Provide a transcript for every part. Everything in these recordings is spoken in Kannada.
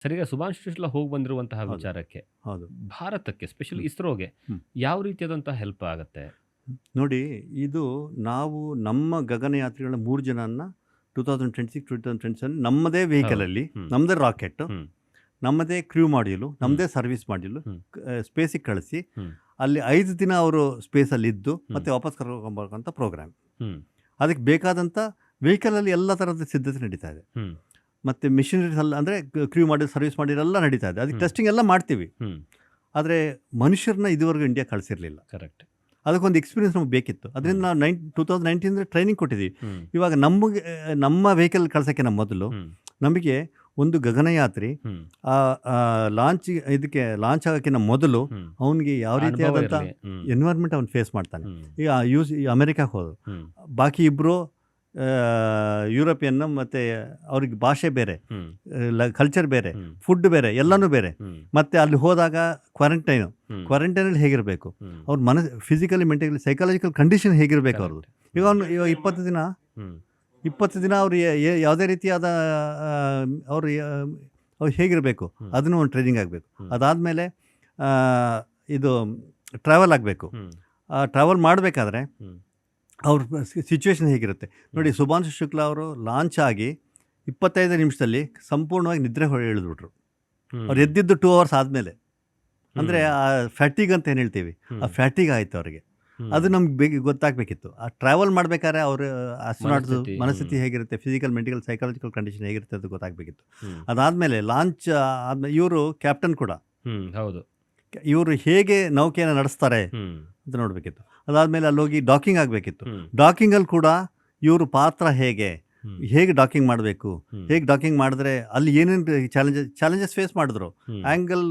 ಸರ್ ಈಗ ಸುಭಾಷ್ ಶುಕ್ಲಾ ಹೋಗಿ ಬಂದಿರುವಂತಹ ಹೌದು, ವಿಚಾರಕ್ಕೆ ಹೌದು. ಭಾರತಕ್ಕೆ ಸ್ಪೆಷಲಿ ಹ್ಮ್, ಇಸ್ರೋಗೆ ಹ್ಮ್. ಯಾವ ರೀತಿಯಾದಂತಹ ಹೆಲ್ಪ್ ಆಗುತ್ತೆ? ನೋಡಿ, ಇದು ನಾವು ನಮ್ಮ ಗಗನಯಾತ್ರಿಗಳ 3 ಜನನ್ನ 2026, 2027 ನಮ್ಮದೇ ಹೌದು. ವೆಹಿಕಲಲ್ಲಿ, ಹ್ಮ್. ನಮ್ಮದೇ ರಾಕೆಟ್, ಹ್ಮ್. ನಮ್ಮದೇ ಕ್ರ್ಯೂ ಮಾಡ್ಯೂಲು, ಹ್ಮ್. ನಮ್ಮದೇ ಸರ್ವಿಸ್ ಮಾಡ್ಯೂಲು ಹ್ಮ್. ಸ್ಪೇಸಿಗೆ ಕಳಿಸಿ, ಹ್ಮ್. ಅಲ್ಲಿ 5 ದಿನ ಅವರು ಸ್ಪೇಸಲ್ಲಿ ಇದ್ದು ಹ್ಮ್. ಮತ್ತೆ ವಾಪಸ್ ಕರ್ಕೊಂಬರ್ಬೇಕಂತ ಪ್ರೋಗ್ರಾಮ್. ಹ್ಮ್. ಅದಕ್ಕೆ ಬೇಕಾದಂಥ ವೆಹಿಕಲಲ್ಲಿ ಎಲ್ಲ ಥರದ ಸಿದ್ಧತೆ ನಡೀತಾ ಇದೆ. ಹ್ಮ್. ಮತ್ತು ಮಿಷನರೀಸ್ ಎಲ್ಲ ಅಂದರೆ ಕ್ರ್ಯೂ ಮಾಡಿ ಸರ್ವಿಸ್ ಮಾಡಿರೆಲ್ಲ ನಡೀತಾ ಇದೆ. ಅದಕ್ಕೆ ಟೆಸ್ಟಿಂಗ್ ಎಲ್ಲ ಮಾಡ್ತೀವಿ. ಹ್ಮ್. ಆದರೆ ಮನುಷ್ಯರನ್ನ ಇದುವರೆಗೂ ಇಂಡಿಯಾ ಕಳಿಸಿರಲಿಲ್ಲ. ಕರೆಕ್ಟ್. ಅದಕ್ಕೊಂದು ಎಕ್ಸ್ಪೀರಿಯನ್ಸ್ ನಮಗೆ ಬೇಕಿತ್ತು. ಅದರಿಂದ ನಾವು 2019 ಟ್ರೈನಿಂಗ್ ಕೊಟ್ಟಿದ್ದೀವಿ. ಹ್ಮ್. ಇವಾಗ ನಮಗೆ ನಮ್ಮ ವೆಹಿಕಲ್ ಕಳ್ಸೋಕ್ಕೆ ನಮ್ಮ ಮೊದಲು ಹ್ಮ್. ನಮಗೆ ಒಂದು ಗಗನಯಾತ್ರಿ ಹ್ಮ್. ಇದಕ್ಕೆ ಲಾಂಚ್ ಆಗೋಕ್ಕಿಂತ ಮೊದಲು ಹ್ಮ್. ಅವನಿಗೆ ಯಾವ ಅನುಭವ ರೀತಿಯಾದಂಥ ಇರ್ಲಿ. ಹ್ಮ್. ಎನ್ವೈರ್ಮೆಂಟ್ ಅವ್ನು ಫೇಸ್ ಮಾಡ್ತಾನೆ. ಹ್ಮ್. ಈಗ ಅಮೆರಿಕಕ್ಕೆ ಹೋದ್ರು, ಹ್ಮ್. ಬಾಕಿ ಇಬ್ಬರು ಯುರೋಪಿಯನ್, ಮತ್ತು ಅವ್ರಿಗೆ ಭಾಷೆ ಬೇರೆ, ಹ್ಮ್. ಕಲ್ಚರ್ ಬೇರೆ, ಹ್ಮ್. ಫುಡ್ ಬೇರೆ, ಎಲ್ಲನೂ ಬೇರೆ. ಹ್ಮ್. ಮತ್ತು ಅಲ್ಲಿ ಹೋದಾಗ ಹ್ಮ್. ಕ್ವಾರಂಟೈನಲ್ಲಿ ಹೇಗಿರಬೇಕು, ಹ್ಮ್. ಅವ್ರ ಫಿಸಿಕಲಿ, ಮೆಂಟಲಿ, ಸೈಕಾಲಜಿಕಲ್ ಕಂಡೀಷನ್ ಹೇಗಿರಬೇಕು ಅವ್ರದ್ದು. Correct. ಈಗ ಅವ್ನು ಇವಾಗ 20 ದಿನ ಹ್ಮ್. 20 ದಿನ ಅವ್ರು ಯಾವುದೇ ರೀತಿಯಾದ ಅವ್ರು ಅವ್ರು ಹೇಗಿರಬೇಕು ಹ್ಮ್. ಅದನ್ನು ಒಂದು ಟ್ರೈನಿಂಗ್ ಆಗಬೇಕು. ಹ್ಮ್. ಅದಾದಮೇಲೆ ಇದು ಟ್ರಾವೆಲ್ ಆಗಬೇಕು. ಹ್ಮ್. ಟ್ರಾವೆಲ್ ಮಾಡಬೇಕಾದ್ರೆ ಹ್ಮ್. ಅವ್ರ ಸಿಚುವೇಶನ್ ಹೇಗಿರುತ್ತೆ ನೋಡಿ. ಸುಭಾಷ್ ಶುಕ್ಲಾ ಅವರು ಲಾಂಚ್ ಆಗಿ 25 ನಿಮಿಷದಲ್ಲಿ ಸಂಪೂರ್ಣವಾಗಿ ನಿದ್ರೆ ಇಳಿದ್ಬಿಟ್ರು. ಹ್ಮ್. ಅವ್ರು ಎದ್ದಿದ್ದು 2 ಅವರ್ಸ್ ಆದಮೇಲೆ. ಅಂದರೆ ಹ್ಮ್. ಆ ಫ್ಯಾಟಿಗ್ ಅಂತ ಏನು ಹೇಳ್ತೀವಿ, ಆ ಹ್ಮ್. ಫ್ಯಾಟಿಗ್ ಆಯಿತು ಅವರಿಗೆ. ಹ್ಮ್. ಅದು ನಮ್ಗೆ ಗೊತ್ತಾಗಬೇಕಿತ್ತು. ಆ ಟ್ರಾವೆಲ್ ಮಾಡಬೇಕಾದ್ರೆ ಅವರು ಆಸ್ಟ್ರೋನಾಟ್ಸ್ ಮನಸ್ಥಿತಿ. ಮನಸ್ಥಿತಿ ಹೇಗಿರುತ್ತೆ, ಫಿಸಿಕಲ್, ಮೆಂಟಲ್, ಸೈಕಾಲಜಿಕಲ್ ಕಂಡೀಷನ್ ಹೇಗಿರುತ್ತೆ ಅದು ಗೊತ್ತಾಗಬೇಕಿತ್ತು. ಹ್ಮ್. ಅದಾದಮೇಲೆ ಲಾಂಚ್ ಆದಮೇಲೆ ಇವರು ಕ್ಯಾಪ್ಟನ್ ಕೂಡ, ಹ್ಮ್. ಹೌದು. ಇವರು ಹೇಗೆ ನೌಕೆಯನ್ನು ನಡೆಸ್ತಾರೆ ಹ್ಮ್. ಅಂತ ನೋಡಬೇಕಿತ್ತು. ಅದಾದಮೇಲೆ ಅಲ್ಲೋಗಿ ಡಾಕಿಂಗ್ ಆಗಬೇಕಿತ್ತು. ಹ್ಮ್. ಡಾಕಿಂಗಲ್ಲಿ ಕೂಡ ಇವರು ಪಾತ್ರ ಹೇಗೆ ಹ್ಮ್. ಹೇಗೆ ಡಾಕಿಂಗ್ ಮಾಡಬೇಕು, ಹ್ಮ್. ಹೇಗೆ ಡಾಕಿಂಗ್ ಮಾಡಿದ್ರೆ ಅಲ್ಲಿ ಏನೇನು ಚಾಲೆಂಜಸ್ ಫೇಸ್ ಮಾಡಿದ್ರು. ಹ್ಮ್. ಆ್ಯಂಗಲ್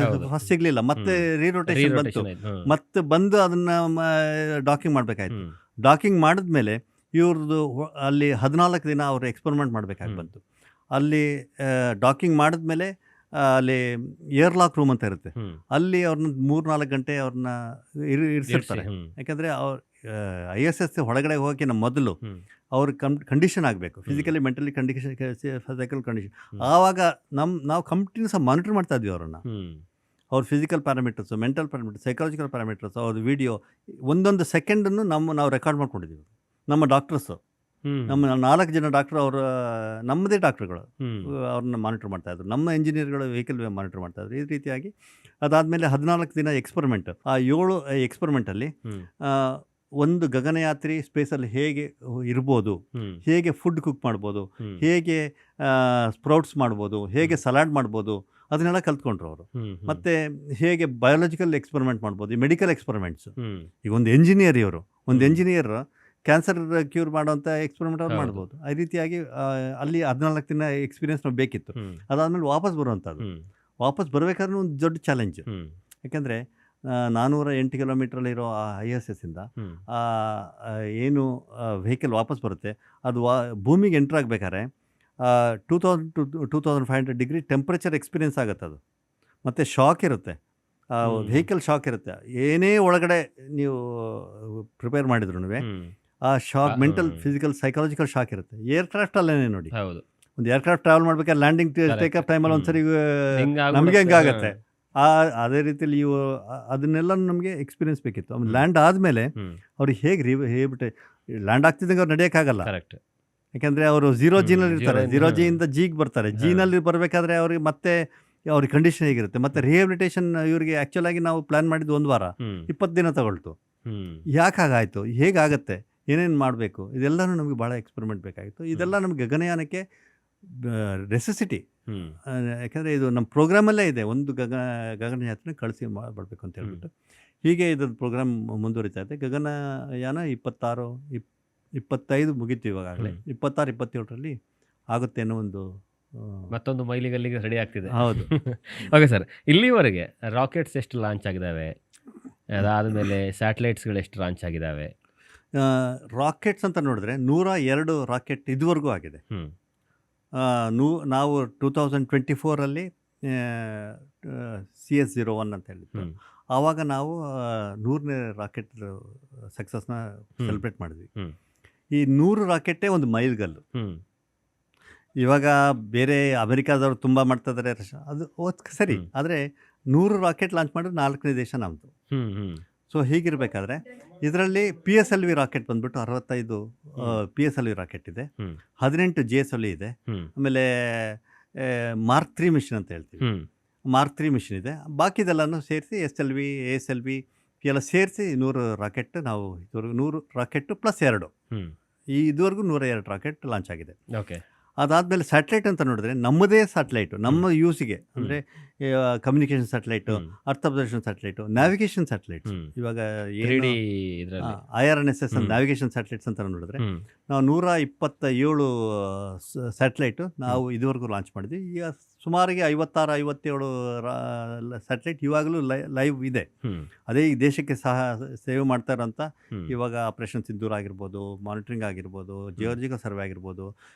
ಹೌದು. ಫಸ್ಟ್ ಸಿಗಲಿಲ್ಲ, ಮತ್ತೆ ರೀರೊಟೇಷನ್ ಬಂತು, Re-rotation ಆಯ್ತು. ಹ್ಮ್. ಮತ್ತೆ ಬಂದು ಅದನ್ನು ಡಾಕಿಂಗ್ ಮಾಡಬೇಕಾಯ್ತು. ಹ್ಮ್. ಡಾಕಿಂಗ್ ಮಾಡಿದ್ಮೇಲೆ ಇವ್ರದ್ದು ಅಲ್ಲಿ 14 ದಿನ ಅವರು ಎಕ್ಸ್ಪರಿಮೆಂಟ್ ಮಾಡಬೇಕಾಗಿ ಬಂತು. ಅಲ್ಲಿ ಡಾಕಿಂಗ್ ಮಾಡಿದ್ಮೇಲೆ ಅಲ್ಲಿ ಏರ್ಲಾಕ್ ರೂಮ್ ಅಂತ ಇರುತ್ತೆ, ಹ್ಮ್. ಅಲ್ಲಿ ಅವ್ರನ್ನ 3-4 ಗಂಟೆ ಅವ್ರನ್ನ ಇರಿಸಿರ್ತಾರೆ. ಹ್ಮ್. ಯಾಕಂದರೆ ಅವ್ರು ISS ಒಳಗಡೆ ಹೋಗೋಕ್ಕೆ ಮೊದಲು ಹ್ಮ್. ಅವ್ರ ಕಂಡೀಷನ್ ಆಗಬೇಕು, physically, mentally condition, cycle condition. Hmm. ಆವಾಗ ನಾವು ಕಂಟಿನ್ಯೂಸ್ ಮಾನಿಟರ್ ಮಾಡ್ತಾ ಇದ್ವಿ ಅವ್ರನ್ನ. ಹ್ಮ್. ಅವ್ರ physical parameters, mental parameters, psychological parameters, ಅವ್ರ ವಿಡಿಯೋ ಒಂದೊಂದು ಸೆಕೆಂಡನ್ನು ನಾವು ರೆಕಾರ್ಡ್ ಮಾಡ್ಕೊಂಡಿದ್ದೀವಿ. ನಮ್ಮ ಡಾಕ್ಟರ್ಸು, ಹ್ಮ್. ನಮ್ಮ 4 ಜನ ಡಾಕ್ಟ್ರು, ಅವರ ನಮ್ಮದೇ ಡಾಕ್ಟ್ರುಗಳು ಹ್ಮ್. ಅವ್ರನ್ನ ಮಾನಿಟರ್ ಮಾಡ್ತಾಯಿದ್ರು. ನಮ್ಮ ಇಂಜಿನಿಯರ್ಗಳು ವೆಹಿಕಲ್ ಮಾನಿಟರ್ ಮಾಡ್ತಾಯಿದ್ರು. ಈ ರೀತಿಯಾಗಿ ಅದಾದಮೇಲೆ 14 ದಿನ ಎಕ್ಸ್ಪರಿಮೆಂಟ್. ಆ 7 ಎಕ್ಸ್ಪರಿಮೆಂಟಲ್ಲಿ ಹ್ಮ್. ಒಂದು ಗಗನಯಾತ್ರಿ ಸ್ಪೇಸಲ್ಲಿ ಹೇಗೆ ಇರ್ಬೋದು, ಹ್ಮ್. ಹೇಗೆ ಫುಡ್ ಕುಕ್ ಮಾಡ್ಬೋದು, ಹ್ಮ್. ಹೇಗೆ ಸ್ಪ್ರೌಟ್ಸ್ ಮಾಡ್ಬೋದು, ಹೇಗೆ ಸಲಾಡ್ ಮಾಡ್ಬೋದು, ಅದನ್ನೆಲ್ಲ ಕಲ್ತ್ಕೊಂಡ್ರು ಅವರು. ಹ್ಮ್. ಮತ್ತು ಹೇಗೆ ಬಯೋಲಾಜಿಕಲ್ ಎಕ್ಸ್ಪರಿಮೆಂಟ್ ಮಾಡ್ಬೋದು, ಈ ಮೆಡಿಕಲ್ ಎಕ್ಸ್ಪರಿಮೆಂಟ್ಸ್. ಹ್ಮ್. ಈಗ ಒಂದು ಎಂಜಿನಿಯರ್, ಒಂದು ಹ್ಮ್. ಎಂಜಿನಿಯರ್ ಕ್ಯಾನ್ಸರ್ ಕ್ಯೂರ್ ಮಾಡೋವಂಥ ಎಕ್ಸ್ಪರಿಮೆಂಟ್ ಅವ್ರು ಹೌದು. ಮಾಡ್ಬೋದು. ಈ ರೀತಿಯಾಗಿ ಅಲ್ಲಿ 14 ದಿನ ಎಕ್ಸ್ಪೀರಿಯನ್ಸ್ ನಾವು ಬೇಕಿತ್ತು. ಹ್ಮ್. ಅದಾದಮೇಲೆ ವಾಪಸ್ ಬರುವಂಥದ್ದು. ಹ್ಮ್. ವಾಪಸ್ ಬರಬೇಕಾದ್ರೂ ಒಂದು ದೊಡ್ಡ ಚಾಲೆಂಜ್. ಹ್ಮ್. ಯಾಕೆಂದರೆ 408 ಕಿಲೋಮೀಟ್ರಲ್ಲಿರೋ ಆ ISSಯಿಂದ ಹ್ಮ್. ಏನು ವೆಹಿಕಲ್ ವಾಪಸ್ ಬರುತ್ತೆ, ಅದು ಭೂಮಿಗೆ ಎಂಟ್ರ್ ಆಗಬೇಕಾದ್ರೆ 2000 to 2500 ಡಿಗ್ರಿ ಟೆಂಪ್ರೇಚರ್ ಎಕ್ಸ್ಪೀರಿಯನ್ಸ್ ಆಗುತ್ತೆ ಅದು. ಮತ್ತು ಶಾಕ್ ಇರುತ್ತೆ, ಹ್ಮ್. ವೆಹಿಕಲ್ ಶಾಕ್ ಇರುತ್ತೆ. ಏನೇ ಒಳಗಡೆ ನೀವು ಪ್ರಿಪೇರ್ ಮಾಡಿದ್ರು ಹ್ಮ್. ಆ ಶಾಕ್, ಮೆಂಟಲ್, ಹ್ಮ್. ಫಿಸಿಕಲ್, ಸೈಕಾಲಜಿಕಲ್ ಶಾಕ್ ಇರುತ್ತೆ. ಏರ್ಕ್ರಾಫ್ಟಲ್ಲೇ ನೋಡಿ, ಹೌದು. ಒಂದು ಏರ್ಕ್ರಾಫ್ಟ್ ಟ್ರಾವೆಲ್ ಮಾಡ್ಬೇಕಾದ್ರೆ ಲ್ಯಾಂಡಿಂಗ್ Correct. ಟೇಕಪ್ ಟೈಮಲ್ಲಿ ಒಂದ್ಸರಿ ಹಿಂಗಾಗ್ಬಿಡುತ್ತೆ. ನಮಗೆ ಹೆಂಗಾಗತ್ತೆ, ಅದೇ ರೀತಿಯಲ್ಲಿ ಅದನ್ನೆಲ್ಲ ನಮಗೆ ಎಕ್ಸ್ಪೀರಿಯನ್ಸ್ ಬೇಕಿತ್ತು. ಆಮೇಲೆ ಲ್ಯಾಂಡ್ ಆದಮೇಲೆ ಹ್ಮ್. ಅವ್ರಿಗೆ ಹೇಗೆ ಹೇಳ್ಬಿಟ್ಟೆ ಲ್ಯಾಂಡ್ ಆಗ್ತಿದ್ದಂಗೆ ಅವ್ರು ನಡೆಯೋಕ್ಕಾಗಲ್ಲ. ಕರೆಕ್ಟ್. ಯಾಕೆಂದರೆ ಅವರು 0 ಜಿನಲ್ಲಿ ಇರ್ತಾರೆ. 0 ಹ್ಮ್. ಜಿಯಿಂದ ಜಿಗೆ ಬರ್ತಾರೆ. ಜಿನಲ್ಲಿ ಬರಬೇಕಾದ್ರೆ ಅವ್ರಿಗೆ ಮತ್ತೆ ಅವ್ರಿಗೆ ಕಂಡೀಷನ್ ಹೇಗಿರುತ್ತೆ. ಮತ್ತು ರಿಹ್ಯಾಬಿಲಿಟೇಷನ್ ಇವರಿಗೆ ಆ್ಯಕ್ಚುಲಾಗಿ ನಾವು ಪ್ಲ್ಯಾನ್ ಮಾಡಿದ್ದು 1 ವಾರ, ಹ್ಮ್. 20 ದಿನ ತಗೊಳ್ತು. ಹ್ಮ್. ಯಾಕೆ ಹಾಗಾಯಿತು, ಹೇಗಾಗತ್ತೆ, ಏನೇನು ಮಾಡಬೇಕು, ಇದೆಲ್ಲನೂ ನಮಗೆ ಭಾಳ ಎಕ್ಸ್ಪರಿಮೆಂಟ್ ಬೇಕಾಗಿತ್ತು. ಇದೆಲ್ಲ ನಮಗೆ ಗಗನಯಾನಕ್ಕೆ ನೆಸೆಸಿಟಿ. ಹ್ಮ್. ಯಾಕೆಂದರೆ ಇದು ನಮ್ಮ ಪ್ರೋಗ್ರಾಮಲ್ಲೇ ಇದೆ, ಒಂದು ಗಗನಯಾತ್ರೆ ಕಳಿಸಿ ಮಾಡಬೇಕು ಅಂತ ಹೇಳ್ಬಿಟ್ಟು. ಹೀಗೆ ಇದರ ಪ್ರೋಗ್ರಾಮ್ ಮುಂದುವರಿತಾ ಇದೆ. ಗಗನಯಾನ 25 ಮುಗೀತು ಇವಾಗಲೇ. 26, 27ರಲ್ಲಿ ಆಗುತ್ತೆ ಅನ್ನೋ ಒಂದು ಮತ್ತೊಂದು ಮೈಲಿಗಲ್ಲಿಗೆ ರೆಡಿ ಆಗ್ತಿದೆ. ಹೌದು. ಓಕೆ ಸರ್, ಇಲ್ಲಿವರೆಗೆ ರಾಕೆಟ್ಸ್ ಎಷ್ಟು ಲಾಂಚ್ ಆಗಿದ್ದಾವೆ, ಅದಾದಮೇಲೆ ಸ್ಯಾಟಲೈಟ್ಸ್ಗಳು ಎಷ್ಟು ಲಾಂಚ್ ಆಗಿದ್ದಾವೆ? ರಾಕೆಟ್ಸ್ ಅಂತ ನೋಡಿದ್ರೆ 102 ರಾಕೆಟ್ ಇದುವರೆಗೂ ಆಗಿದೆ. ಹ್ಮ್. ನಾವು 2024ರಲ್ಲಿ CS-01 ಅಂತ ಹೇಳಿತ್ತು. ಹ್ಮ್. ಆವಾಗ ನಾವು 100ನೇ ರಾಕೆಟ್ ಸಕ್ಸಸ್ನ ಹ್ಮ್. ಸೆಲೆಬ್ರೇಟ್ ಮಾಡಿದ್ವಿ. ಹ್ಮ್. ಈ 100 ರಾಕೆಟೇ ಒಂದು ಮೈಲ್ಗಲ್ಲು. ಹ್ಮ್. ಇವಾಗ ಬೇರೆ ಅಮೆರಿಕಾದವ್ರು ತುಂಬ ಮಾಡ್ತಾ ಇದ್ದಾರೆ, ಅದು ಸರಿ. ಹ್ಮ್. ಆದರೆ 100 ರಾಕೆಟ್ ಲಾಂಚ್ ಮಾಡಿದ್ರೆ 4ನೇ ದೇಶ ನಮ್ಮದು. ಹ್ಮ್. ಸೊ ಹೀಗಿರಬೇಕಾದ್ರೆ ಇದರಲ್ಲಿ PSLV ರಾಕೆಟ್ ಬಂದ್ಬಿಟ್ಟು 65 PSLV ರಾಕೆಟ್ ಇದೆ, ಹ್ಮ್. 18 GSLV ಇದೆ, ಹ್ಮ್. ಆಮೇಲೆ ಮಾರ್ಕ್ 3 ಮಿಷನ್ ಅಂತ ಹೇಳ್ತೀವಿ, ಹ್ಮ್. ಮಾರ್ಕ್ 3 ಮಿಷನ್ ಇದೆ. ಬಾಕಿದೆಲ್ಲನೂ ಸೇರಿಸಿ SLV ASLV ಎಲ್ಲ ಸೇರಿಸಿ 100 ರಾಕೆಟ್ ನಾವು ಇದುವರೆಗೂ 100 ರಾಕೆಟ್ ಪ್ಲಸ್ 2 ಹ್ಮ್. ಇದುವರೆಗೂ 102 ರಾಕೆಟ್ ಲಾಂಚ್ ಆಗಿದೆ. ಓಕೆ. ಅದಾದಮೇಲೆ ಸ್ಯಾಟಲೈಟ್ ಅಂತ ನೋಡಿದ್ರೆ ನಮ್ಮದೇ ಸ್ಯಾಟಲೈಟು ನಮ್ಮ ಯೂಸಿಗೆ, ಅಂದರೆ communication satellite, hmm. Earth observation satellite, navigation satellites. Hmm. ಇವಾಗ 3D ಇದ್ರಲ್ಲಿ. IRNSS ಹ್ಮ್. ನ್ಯಾವಿಗೇಷನ್ ಸ್ಯಾಟಲೈಟ್ಸ್ ಅಂತ ನೋಡಿದ್ರೆ ಹ್ಮ್. ನಾವು 127 ಸ್ಯಾಟಲೈಟು ನಾವು ಇದುವರೆಗೂ ಲಾಂಚ್ ಮಾಡಿದ್ವಿ. ಈಗ ಸುಮಾರಿಗೆ 56-57 ಸ್ಯಾಟಲೈಟ್ ಇವಾಗಲೂ ಲೈವ್ ಇದೆ. ಹ್ಮ್. ಅದೇ ಈ ದೇಶಕ್ಕೆ ಸಹ ಸೇವೆ ಮಾಡ್ತಾ ಇರೋಂಥ ಹ್ಮ್. ಇವಾಗ ಆಪರೇಷನ್ ಸಿಂಧೂರ್ ಆಗಿರ್ಬೋದು, ಮಾನಿಟರಿಂಗ್ ಆಗಿರ್ಬೋದು, ಜಿಯೋಲಜಿಕಲ್ ಸರ್ವೆ ಆಗಿರ್ಬೋದು,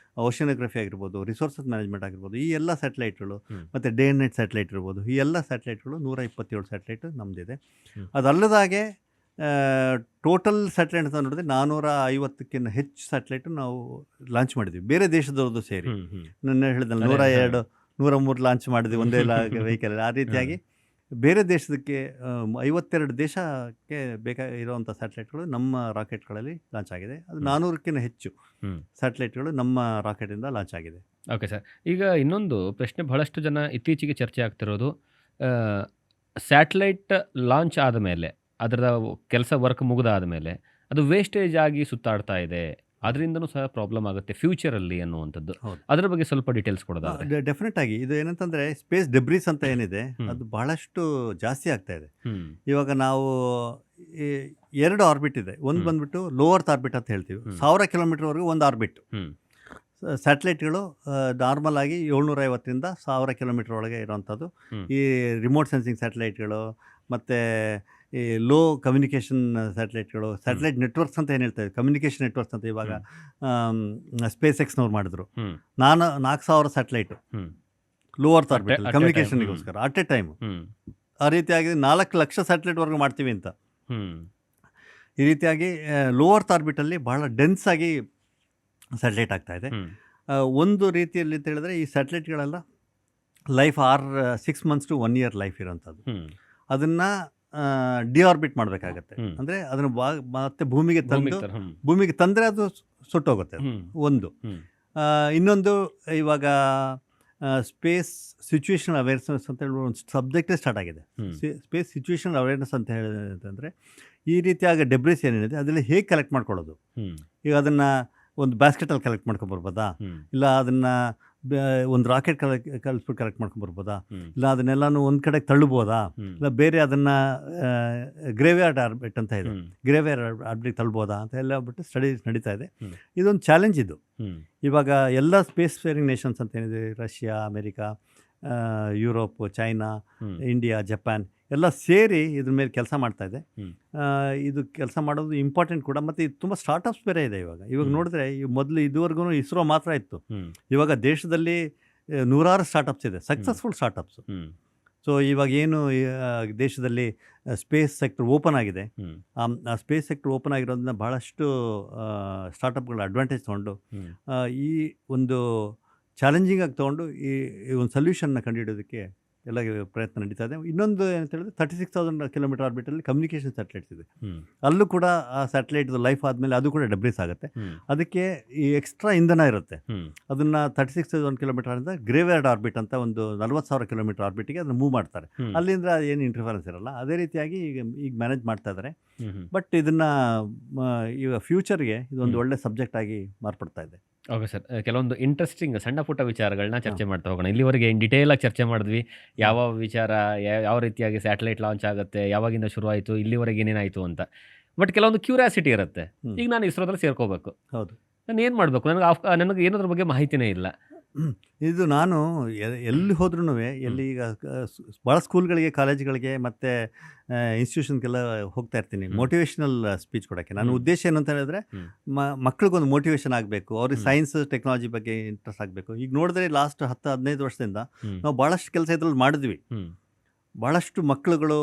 ಓಷನೋಗ್ರಫಿ ಆಗಿರ್ಬೋದು, ರಿಸೋರ್ಸಸ್ ಮ್ಯಾನೇಜ್ಮೆಂಟ್ ಆಗಿರ್ಬೋದು, ಈ ಎಲ್ಲ ಸ್ಯಾಟಲೈಟ್ಗಳು ಹ್ಮ್. ಮತ್ತು ಡೇ ಆ್ಯಂಡ್ ನೈಟ್ ಸ್ಯಾಟಲೈಟ್ ಇರ್ಬೋದು, ಈ ಎಲ್ಲ ಸ್ಯಾಟಲೈಟ್ಗಳು 127 ಸ್ಯಾಟಲೈಟ್ ನಮ್ಮದಿದೆ. ಹ್ಮ್. ಅದಲ್ಲದಾಗೆ ಟೋಟಲ್ ಸ್ಯಾಟಲೈಟ್ ಅಂತ ನೋಡಿದ್ರೆ 450ಕ್ಕಿಂತ ಹೆಚ್ಚು ಸ್ಯಾಟಲೈಟು ನಾವು ಲಾಂಚ್ ಮಾಡಿದ್ವಿ, ಬೇರೆ ದೇಶದವ್ರದ್ದು ಸೇರಿ. ಹ್ಮ್. ಹ್ಮ್. ನನ್ನ ಹೇಳಿದಲ್ಲಿ ಅದೇ, 102 103 ಲಾಂಚ್ ಮಾಡಿದ್ವಿ ಒಂದೇ ವೆಹಿಕಲ್. ಆ ರೀತಿಯಾಗಿ ಬೇರೆ ದೇಶದಕ್ಕೆ 52 ದೇಶಕ್ಕೆ ಬೇಕಾಗಿರುವಂಥ ಸ್ಯಾಟಲೈಟ್ಗಳು ನಮ್ಮ ರಾಕೆಟ್ಗಳಲ್ಲಿ ಲಾಂಚ್ ಆಗಿದೆ. ಅದು 400ಕ್ಕಿಂತ ಹೆಚ್ಚು ಹ್ಮ್. ಸ್ಯಾಟಲೈಟ್ಗಳು ನಮ್ಮ ರಾಕೆಟಿಂದ ಲಾಂಚ್ ಆಗಿದೆ. Okay sir. ಈಗ ಇನ್ನೊಂದು ಪ್ರಶ್ನೆ ಬಹಳಷ್ಟು ಜನ ಇತ್ತೀಚೆಗೆ ಚರ್ಚೆ ಆಗ್ತಿರೋದು, ಸ್ಯಾಟಲೈಟ್ ಲಾಂಚ್ ಆದಮೇಲೆ ಅದರ ಕೆಲಸ ವರ್ಕ್ ಮುಗಿದಾದ ಮೇಲೆ ಅದು ವೇಸ್ಟೇಜ್ ಆಗಿ ಸುತ್ತಾಡ್ತಾ ಇದೆ, ಅದರಿಂದನೂ ಸಹ ಪ್ರಾಬ್ಲಮ್ ಆಗುತ್ತೆ ಫ್ಯೂಚರಲ್ಲಿ ಅನ್ನುವಂಥದ್ದು. ಹೌದು. ಅದರ ಬಗ್ಗೆ ಸ್ವಲ್ಪ ಡೀಟೇಲ್ಸ್ ಕೊಡೋದಾದ್ರೆ. ಡೆಫಿನೆಟ್ ಆಗಿ ಇದು ಏನಂತಂದರೆ ಸ್ಪೇಸ್ ಡೆಬ್ರೀಸ್ ಅಂತ ಏನಿದೆ ಅದು ಬಹಳಷ್ಟು ಜಾಸ್ತಿ ಆಗ್ತಾ ಇದೆ. ಹ್ಮ್. ಇವಾಗ ನಾವು 2 ಆರ್ಬಿಟ್ ಇದೆ. ಒಂದು ಬಂದ್ಬಿಟ್ಟು ಲೋವರ್ತ್ ಆರ್ಬಿಟ್ ಅಂತ ಹೇಳ್ತೀವಿ, 1000 ಕಿಲೋಮೀಟರ್ವರೆಗೂ ಒಂದು ಆರ್ಬಿಟ್. ಹ್ಮ್. ಸ್ಯಾಟಲೈಟ್ಗಳು ನಾರ್ಮಲ್ ಆಗಿ 750ರಿಂದ 1000 ಕಿಲೋಮೀಟರ್ ಒಳಗೆ ಇರೋವಂಥದ್ದು. ಹ್ಮ್. ಈ ರಿಮೋಟ್ ಸೆನ್ಸಿಂಗ್ ಸ್ಯಾಟಲೈಟ್ಗಳು ಮತ್ತು ಈ ಲೋ ಕಮ್ಯುನಿಕೇಷನ್ ಸ್ಯಾಟಲೈಟ್ಗಳು, ಸ್ಯಾಟಲೈಟ್ ನೆಟ್ವರ್ಕ್ಸ್ ಅಂತ ಏನು ಹೇಳ್ತೇವೆ, ಕಮ್ಯುನಿಕೇಷನ್ ನೆಟ್ವರ್ಕ್ಸ್ ಅಂತ ಇವಾಗ ಸ್ಪೇಸ್ ಎಕ್ಸ್ನವ್ರು ಮಾಡಿದ್ರು. Hmm. 4000 satellite hmm. Low earth orbit at a time. ಕಮ್ಯುನಿಕೇಷನ್ಗೋಸ್ಕರ ಅಟ್ ಎ ಟೈಮ್. ಹ್ಮ್. ಆ ರೀತಿಯಾಗಿ 4 ಲಕ್ಷ ಸ್ಯಾಟಲೈಟ್ವರೆಗೂ ಮಾಡ್ತೀವಿ ಅಂತ. ಹ್ಮ್. ಈ ರೀತಿಯಾಗಿ ಲೋವರ್ತ್ ಆರ್ಬಿಟಲ್ಲಿ ಬಹಳ ಡೆನ್ಸ್ ಆಗಿ ಸ್ಯಾಟಲೈಟ್ ಆಗ್ತಾ ಇದೆ. ಹ್ಮ್. ಒಂದು ರೀತಿಯಲ್ಲಿ ಅಂತ ಹೇಳಿದ್ರೆ ಈ ಸ್ಯಾಟಲೈಟ್ಗಳೆಲ್ಲ life 6 months to 1 year life ಇರೋಂಥದ್ದು. ಹ್ಮ್. ಅದನ್ನು ಡಿಆರ್ಬಿಟ್ ಮಾಡಬೇಕಾಗತ್ತೆ. ಹ್ಮ್. ಅಂದರೆ ಅದನ್ನು ಮತ್ತೆ ಭೂಮಿಗೆ ತಂದು ಹ್ಮ್. ಭೂಮಿಗೆ ತಂದರೆ ಅದು ಸುಟ್ಟೋಗುತ್ತೆ. ಅದು ಹ್ಮ್. ಒಂದು. ಹ್ಮ್. ಇನ್ನೊಂದು ಇವಾಗ ಸ್ಪೇಸ್ ಸಿಚುವೇಶನಲ್ ಅವೇರ್ನೆಸ್ ಅಂತ ಹೇಳಿ ಒಂದು ಸಬ್ಜೆಕ್ಟೇ ಸ್ಟಾರ್ಟ್ ಆಗಿದೆ. ಹ್ಮ್. ಸ್ಪೇಸ್ ಸಿಚುವೇಶನಲ್ ಅವೇರ್ನೆಸ್ ಅಂತ ಹೇಳಿದ್ರೆ ಈ ರೀತಿಯಾಗಿ ಡೆಬ್ರಿಸ್ ಏನೇನಿದೆ ಅದೆಲ್ಲ ಹೇಗೆ ಕಲೆಕ್ಟ್ ಮಾಡ್ಕೊಳ್ಳೋದು. ಹ್ಮ್. ಈಗ ಅದನ್ನು ಒಂದು ಬ್ಯಾಸ್ಕೆಟಲ್ಲಿ ಕಲೆಕ್ಟ್ ಮಾಡ್ಕೊಂಬರ್ಬೋದಾ, ಹ್ಮ್. ಇಲ್ಲ ಅದನ್ನು ಒಂದು ರಾಕೆಟ್ ಕಳಿಸ್ಬಿಟ್ಟು ಕಲೆಕ್ಟ್ ಮಾಡ್ಕೊಂಬರ್ಬೋದಾ, ಹ್ಮ್. ಇಲ್ಲ ಅದನ್ನೆಲ್ಲನೂ ಒಂದು ಕಡೆಗೆ ತಳ್ಳುಬೋದಾ, ಹ್ಮ್. ಇಲ್ಲ ಬೇರೆ ಅದನ್ನು ಗ್ರೇವ್ಯಾರ್ಡ್ ಆರ್ಬಿಟ್ ಅಂತ ಇದೆ, ಹ್ಮ್. ಗ್ರೇವ್ಯಾರ್ಡ್ ಆರ್ಬಿಟ್ ತಳ್ಬೋದಾ ಅಂತ ಎಲ್ಲ ಬಿಟ್ಟು ಸ್ಟಡೀಸ್ ನಡೀತಾ ಇದೆ. ಹ್ಮ್. ಇದೊಂದು ಚಾಲೆಂಜ್ ಇದು. ಹ್ಮ್. ಇವಾಗ ಎಲ್ಲ ಸ್ಪೇಸ್ ಫೇರಿಂಗ್ ನೇಷನ್ಸ್ ಅಂತ ಏನಿದೆ, ರಷ್ಯಾ, ಅಮೇರಿಕಾ, ಯುರೋಪ್, ಚೈನಾ, ಹ್ಮ್. ಇಂಡಿಯಾ, ಜಪಾನ್ ಎಲ್ಲ ಸೇರಿ ಇದ್ರ ಮೇಲೆ ಕೆಲಸ ಮಾಡ್ತಾ ಇದೆ. ಹ್ಮ್. ಇದು ಕೆಲಸ ಮಾಡೋದು ಇಂಪಾರ್ಟೆಂಟ್ ಕೂಡ. ಮತ್ತು ಇದು ತುಂಬ ಸ್ಟಾರ್ಟಪ್ಸ್ ಬೇರೆ ಇದೆ ಇವಾಗ. ಹ್ಮ್. ನೋಡಿದ್ರೆ ಮೊದಲು ಇದುವರೆಗೂ ಇಸ್ರೋ ಮಾತ್ರ ಇತ್ತು. ಹ್ಮ್. ಇವಾಗ ದೇಶದಲ್ಲಿ 100 ಸ್ಟಾರ್ಟಪ್ಸ್ ಇದೆ, ಸಕ್ಸಸ್ಫುಲ್ ಸ್ಟಾರ್ಟಪ್ಸ್. ಹ್ಮ್. ಸೊ ಇವಾಗ ಏನು ದೇಶದಲ್ಲಿ ಸ್ಪೇಸ್ ಸೆಕ್ಟರ್ ಓಪನ್ ಆಗಿದೆ, ಹ್ಮ್. ಆ ಸ್ಪೇಸ್ ಸೆಕ್ಟರ್ ಓಪನ್ ಆಗಿರೋದನ್ನ ಭಾಳಷ್ಟು ಸ್ಟಾರ್ಟಪ್ಗಳ ಅಡ್ವಾಂಟೇಜ್ ತೊಗೊಂಡು ಹ್ಮ್. ಈ ಒಂದು ಚಾಲೆಂಜಿಂಗ್ ಆಗಿ ತೊಗೊಂಡು ಈ ಒಂದು ಸೊಲ್ಯೂಷನ್ನ ಕಂಡುಹಿಡೋದಕ್ಕೆ ಎಲ್ಲ ಪ್ರಯತ್ನ ನಡೀತಾ ಇದೆ. ಇನ್ನೊಂದು ಏನಂತ ಹೇಳಿದ್ರೆ 36,000 ಕಿಲೋಮೀಟರ್ ಆರ್ಬಿಟಲ್ಲಿ ಕಮ್ಯುನಿಕೇಷನ್ ಸ್ಯಾಟಲೈಟ್ಸ್ ಇದೆ. ಹ್ಮ್. ಅಲ್ಲೂ ಕೂಡ ಆ ಸ್ಯಾಟಲೈಟ್ದು ಲೈಫ್ ಆದಮೇಲೆ ಅದು ಕೂಡ ಡೆಬ್ರಿಸ್ ಆಗುತ್ತೆ. ಹ್ಮ್. ಅದಕ್ಕೆ ಈ ಎಕ್ಸ್ಟ್ರಾ ಇಂಧನ ಇರುತ್ತೆ. ಹ್ಮ್. ಅದನ್ನು 36,000 ಕಿಲೋಮೀಟರ್ ಗ್ರೇವ್ಯಾರ್ಡ್ ಆರ್ಬಿಟ್ ಅಂತ ಒಂದು 40,000 ಕಿಲೋಮೀಟರ್ ಆರ್ಬಿಟಿಗೆ ಅದನ್ನು ಮೂವ್ ಮಾಡ್ತಾರೆ. ಹ್ಮ್. ಅಲ್ಲಿಂದ ಏನು ಇಂಟರ್ಫರೆನ್ಸ್ ಇರಲ್ಲ. ಅದೇ ರೀತಿಯಾಗಿ ಈಗ ಮ್ಯಾನೇಜ್ ಮಾಡ್ತಾ ಇದ್ದಾರೆ. ಹ್ಮ್. ಹ್ಮ್. ಬಟ್ ಇದನ್ನು ಈಗ ಫ್ಯೂಚರ್ಗೆ ಇದೊಂದು ಹ್ಮ್. ಒಳ್ಳೆ ಸಬ್ಜೆಕ್ಟ್ ಆಗಿ ಮಾರ್ಪಡ್ತಾ ಇದೆ. Okay sir. ಕೆಲವೊಂದು ಇಂಟ್ರೆಸ್ಟಿಂಗ್ ಸಣ್ಣ ಪುಟ್ಟ ವಿಚಾರಗಳನ್ನ ಚರ್ಚೆ ಮಾಡ್ತಾ ಹೋಗೋಣ. ಇಲ್ಲಿವರೆಗೆ ಇನ್ ಡಿಟೇಲ್ ಆಗಿ ಚರ್ಚೆ ಮಾಡಿದ್ವಿ. ಯಾವ ವಿಚಾರ, ಯಾವ ರೀತಿಯಾಗಿ ಸ್ಯಾಟಲೈಟ್ ಲಾಂಚ್ ಆಗುತ್ತೆ, ಯಾವಾಗಿಂದ ಶುರು ಆಯಿತು, ಇಲ್ಲಿವರೆಗೆ ಏನೇನಾಯಿತು ಅಂತ. ಬಟ್ ಕೆಲವೊಂದು ಕ್ಯೂರಿಯಾಸಿಟಿ ಇರುತ್ತೆ. ಈಗ ನಾನು ಇಸ್ರೋದಲ್ಲಿ ಸೇರ್ಕೋಬೇಕು, ಹೌದು, ನಾನು ಏನು ಮಾಡಬೇಕು, ನನಗೆ ಏನದ್ರ ಬಗ್ಗೆ ಮಾಹಿತಿನೇ ಇಲ್ಲ. ಇದು ನಾನು ಎಲ್ಲಿ ಹೋದ್ರೂ ಎಲ್ಲಿ ಈಗ ಭಾಳ ಸ್ಕೂಲ್ಗಳಿಗೆ, ಕಾಲೇಜ್ಗಳಿಗೆ ಮತ್ತು ಇನ್ಸ್ಟಿಟ್ಯೂಷನ್ಗೆಲ್ಲ ಹೋಗ್ತಾ ಇರ್ತೀನಿ ಮೋಟಿವೇಶ್ನಲ್ ಸ್ಪೀಚ್ ಕೊಡೋಕ್ಕೆ. ನನ್ನ ಉದ್ದೇಶ ಏನು ಅಂತ ಹೇಳಿದ್ರೆ ಮಕ್ಳಿಗೊಂದು ಮೋಟಿವೇಶನ್ ಆಗಬೇಕು, ಅವ್ರಿಗೆ ಸೈನ್ಸ್ ಟೆಕ್ನಾಲಜಿ ಬಗ್ಗೆ ಇಂಟ್ರೆಸ್ಟ್ ಆಗಬೇಕು. ಈಗ ನೋಡಿದ್ರೆ ಲಾಸ್ಟ್ 10-15 ವರ್ಷದಿಂದ ನಾವು ಭಾಳಷ್ಟು ಕೆಲಸ ಇದ್ರಲ್ಲಿ ಮಾಡಿದ್ವಿ. ಭಾಳಷ್ಟು ಮಕ್ಕಳುಗಳು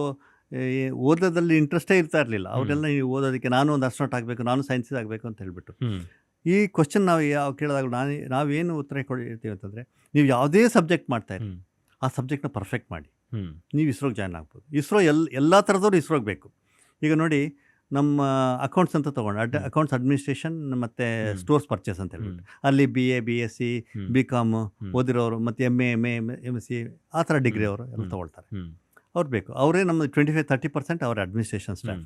ಓದೋದಲ್ಲಿ ಇಂಟ್ರೆಸ್ಟೇ ಇರ್ತಾ ಇರಲಿಲ್ಲ. ಅವರೆಲ್ಲ ಓದೋದಕ್ಕೆ ನಾನು ಒಂದು ಅಸ್ಟ್ರೋನಾಟ್ ಆಗಬೇಕು, ನಾನು ಸೈನ್ಸ್ ಆಗಬೇಕು ಅಂತ ಹೇಳ್ಬಿಟ್ಟು ಈ ಕ್ವಶನ್ ನಾವು ಕೇಳಿದಾಗ ನಾವೇನು ಉತ್ತರ ಕೊಡ್ತೀವಿ ಅಂತಂದರೆ, ನೀವು ಯಾವುದೇ ಸಬ್ಜೆಕ್ಟ್ ಮಾಡ್ತಾಯಿರಿ, ಆ ಸಬ್ಜೆಕ್ಟ್ನ ಪರ್ಫೆಕ್ಟ್ ಮಾಡಿ ನೀವು ಇಸ್ರೋಗೆ ಜಾಯ್ನ್ ಆಗ್ಬೋದು. ಇಸ್ರೋ ಎಲ್ಲ ಥರದವ್ರು ಇಸ್ರೋಗೆ ಬೇಕು. ಈಗ ನೋಡಿ, ನಮ್ಮ ಅಕೌಂಟ್ಸ್ ಅಂತ ತೊಗೊಂಡು ಅಕೌಂಟ್ಸ್ ಅಡ್ಮಿನಿಸ್ಟ್ರೇಷನ್ ಮತ್ತು ಸ್ಟೋರ್ಸ್ ಪರ್ಚೇಸ್ ಅಂತ ಹೇಳ್ಬಿಟ್ಟು, ಅಲ್ಲಿ BA BSc BCom ಓದಿರೋರು ಮತ್ತು MA MA MSc ಆ ಥರ ಡಿಗ್ರಿ ಅವರು ಎಲ್ಲ ತೊಗೊಳ್ತಾರೆ. ಅವ್ರು ಬೇಕು. ಅವರೇ ನಮ್ಮ 25-30% ಅವರ ಅಡ್ಮಿನಿಸ್ಟ್ರೇಷನ್ ಸ್ಟಾಫ್.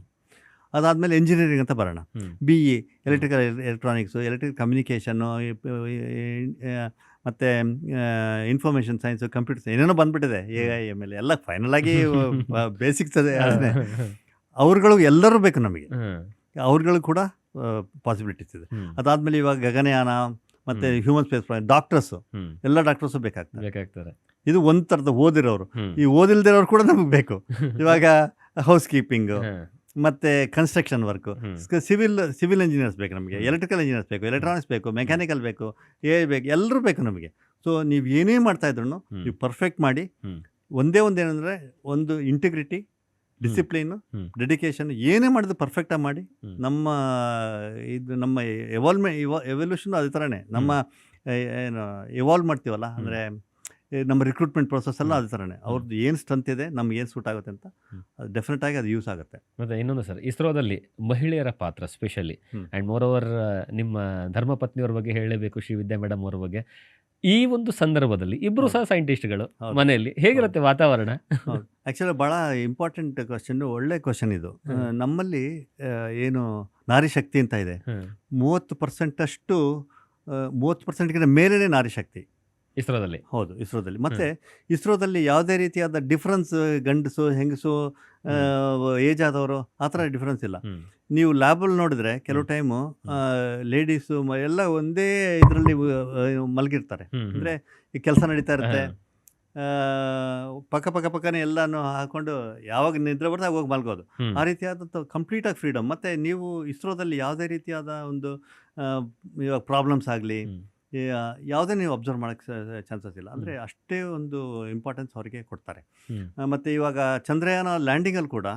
ಅದಾದಮೇಲೆ ಇಂಜಿನಿಯರಿಂಗ್ ಅಂತ ಬರೋಣ. BE electrical electronics, electrical communication, ಮತ್ತು ಇನ್ಫಾರ್ಮೇಷನ್ ಸೈನ್ಸು, ಕಂಪ್ಯೂಟರ್ ಸೈನ್ಸ್, ಏನೇನೋ ಬಂದುಬಿಟ್ಟಿದೆ, AI ML ಎಲ್ಲ ಫೈನಲ್ ಆಗಿ ಬೇಸಿಕ್ಸ್ ಅದೇ. ಅವ್ರುಗಳು ಎಲ್ಲರೂ ಬೇಕು ನಮಗೆ, ಅವ್ರುಗಳು ಕೂಡ ಪಾಸಿಬಿಲಿಟೀಸ್ ಇದೆ. ಅದಾದಮೇಲೆ ಇವಾಗ ಗಗನಯಾನ ಮತ್ತು ಹ್ಯೂಮನ್ ಸ್ಪೇಸ್ ಡಾಕ್ಟರ್ಸು, ಎಲ್ಲ ಡಾಕ್ಟರ್ಸು ಬೇಕಾಗ್ತಾರೆ. ಇದು ಒಂದು ಥರದ ಓದಿರೋರು. ಈ ಓದಿಲ್ದಿರೋರು ಕೂಡ ನಮಗೆ ಬೇಕು. ಇವಾಗ ಹೌಸ್ ಕೀಪಿಂಗು ಮತ್ತು ಕನ್ಸ್ಟ್ರಕ್ಷನ್ ವರ್ಕು, ಸಿವಿಲ್ ಇಂಜಿನಿಯರ್ಸ್ ಬೇಕು ನಮಗೆ, ಎಲೆಕ್ಟ್ರಿಕಲ್ ಇಂಜಿನಿಯರ್ಸ್ ಬೇಕು, ಎಲೆಕ್ಟ್ರಾನಿಕ್ಸ್ ಬೇಕು, ಮೆಕ್ಯಾನಿಕಲ್ ಬೇಕು, AI ಬೇಕು, ಎಲ್ಲರೂ ಬೇಕು ನಮಗೆ. ಸೊ ನೀವು ಏನೇ ಮಾಡ್ತಾಯಿದ್ರು ನೀವು ಪರ್ಫೆಕ್ಟ್ ಮಾಡಿ. ಒಂದೇನಂದರೆ ಒಂದು ಇಂಟಿಗ್ರಿಟಿ, ಡಿಸಿಪ್ಲಿನು, ಡೆಡಿಕೇಶನ್, ಏನೇ ಮಾಡಿದ್ರು ಪರ್ಫೆಕ್ಟಾಗಿ ಮಾಡಿ. ನಮ್ಮ ಎವಲ್ಯೂಷನ್ ಅದೇ ಥರನೇ. ನಮ್ಮ ಏನು ಎವಾಲ್ವ್ ಮಾಡ್ತೀವಲ್ಲ, ಅಂದರೆ ನಮ್ಮ ರಿಕ್ರೂಟ್ಮೆಂಟ್ ಪ್ರೊಸೆಸ್ ಎಲ್ಲ ಅದೇ ಥರನೇ. ಅವ್ರದ್ದು ಏನು ಸ್ಟ್ರೆಂತ್ ಇದೆ, ನಮ್ಗೆ ಏನು ಸೂಟ್ ಆಗುತ್ತೆ ಅಂತ ಅದು ಡೆಫಿನೆಟಾಗಿ ಅದು ಯೂಸ್ ಆಗುತ್ತೆ. ಮತ್ತು ಇನ್ನೊಂದು ಸರ್, ಇಸ್ರೋದಲ್ಲಿ ಮಹಿಳೆಯರ ಪಾತ್ರ ಸ್ಪೆಷಲಿ, ಆ್ಯಂಡ್ ಮೋರ್ ಓವರ್ ನಿಮ್ಮ ಧರ್ಮಪತ್ನಿಯವ್ರ ಬಗ್ಗೆ ಹೇಳಲೇಬೇಕು, ಶ್ರೀವಿದ್ಯಾ ಮೇಡಮ್ ಅವ್ರ ಬಗ್ಗೆ. ಈ ಒಂದು ಸಂದರ್ಭದಲ್ಲಿ ಇಬ್ಬರು ಸಹ ಸೈಂಟಿಸ್ಟ್ಗಳು ಮನೆಯಲ್ಲಿ, ಹೇಗಿರುತ್ತೆ ವಾತಾವರಣ? ಆ್ಯಕ್ಚುಲಿ ಭಾಳ ಇಂಪಾರ್ಟೆಂಟ್ ಕ್ವಶನ್ನು, ಒಳ್ಳೆ ಕ್ವಶನ್ ಇದು. ನಮ್ಮಲ್ಲಿ ಏನು ನಾರಿ ಶಕ್ತಿ ಅಂತ ಇದೆ, 30% 30%ಗಿಂತ ಮೇಲೇ ನಾರಿ ಶಕ್ತಿ ಇಸ್ರೋದಲ್ಲಿ. ಹೌದು, ಇಸ್ರೋದಲ್ಲಿ. ಮತ್ತು ಇಸ್ರೋದಲ್ಲಿ ಯಾವುದೇ ರೀತಿಯಾದ ಡಿಫ್ರೆನ್ಸ್, ಗಂಡಸು ಹೆಂಗಸು, ಏಜ್ ಆದವರು ಆ ಥರ ಡಿಫ್ರೆನ್ಸ್ ಇಲ್ಲ. ನೀವು ಲ್ಯಾಬಲ್ಲಿ ನೋಡಿದ್ರೆ ಕೆಲವು ಟೈಮು ಲೇಡೀಸು ಎಲ್ಲ ಒಂದೇ ಇದರಲ್ಲಿ ಮಲಗಿರ್ತಾರೆ. ಅಂದರೆ ಈ ಕೆಲಸ ನಡೀತಾ ಇರುತ್ತೆ, ಪಕ್ಕನೇ ಎಲ್ಲನೂ ಹಾಕ್ಕೊಂಡು ಯಾವಾಗ ನಿದ್ರೆ ಬರ್ತದೆ ಹೋಗಿ ಮಲ್ಗೋದು. ಆ ರೀತಿಯಾದಂಥ ಕಂಪ್ಲೀಟಾಗಿ ಫ್ರೀಡಮ್. ಮತ್ತು ನೀವು ಇಸ್ರೋದಲ್ಲಿ ಯಾವುದೇ ರೀತಿಯಾದ ಒಂದು ಇವಾಗ ಪ್ರಾಬ್ಲಮ್ಸ್ ಆಗಲಿ ಯಾವುದೇ ನೀವು ಅಬ್ಸರ್ವ್ ಮಾಡೋಕ್ಕೆ ಚಾನ್ಸಸ್ ಇಲ್ಲ. ಅಂದರೆ ಅಷ್ಟೇ ಒಂದು ಇಂಪಾರ್ಟೆನ್ಸ್ ಅವರಿಗೆ ಕೊಡ್ತಾರೆ. ಮತ್ತು ಇವಾಗ ಚಂದ್ರಯಾನ ಲ್ಯಾಂಡಿಂಗಲ್ಲಿ ಕೂಡ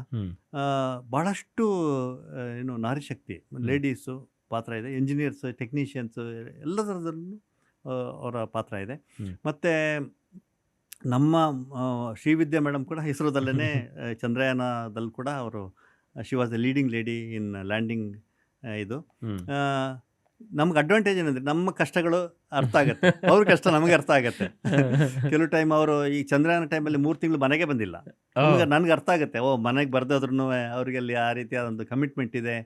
ಭಾಳಷ್ಟು ಏನು ನಾರಿ ಶಕ್ತಿ, ಲೇಡೀಸು ಪಾತ್ರ ಇದೆ. ಇಂಜಿನಿಯರ್ಸ್, ಟೆಕ್ನಿಷಿಯನ್ಸು ಎಲ್ಲ ಥರದಲ್ಲೂ ಅವರ ಪಾತ್ರ ಇದೆ. ಮತ್ತು ನಮ್ಮ ಶ್ರೀವಿದ್ಯಾ ಮೇಡಮ್ ಕೂಡ ಇಸ್ರೋದಲ್ಲೇ ಚಂದ್ರಯಾನದಲ್ಲಿ ಕೂಡ ಅವರು she was the leading lady in landing. ಇದು ನಮ್ಗೆ ಅಡ್ವಾಂಟೇಜ್ ಏನಂದರೆ ನಮ್ಮ ಕಷ್ಟಗಳು ಅರ್ಥ ಆಗುತ್ತೆ, ಅವ್ರ ಕಷ್ಟ ನಮಗೆ ಅರ್ಥ ಆಗುತ್ತೆ. ಕೆಲವು ಟೈಮ್ ಅವರು ಈ ಚಂದ್ರಯಾನ ಟೈಮಲ್ಲಿ 3 ತಿಂಗಳು ಮನೆಗೆ ಬಂದಿಲ್ಲ. ನನಗೆ ಅರ್ಥ ಆಗುತ್ತೆ, ಮನೆಗೆ ಬರ್ದಾದ್ರೂ ಅವ್ರಿಗೆ ಅಲ್ಲಿ ಆ ರೀತಿಯಾದ ಕಮಿಟ್ಮೆಂಟ್ ಇದೆ.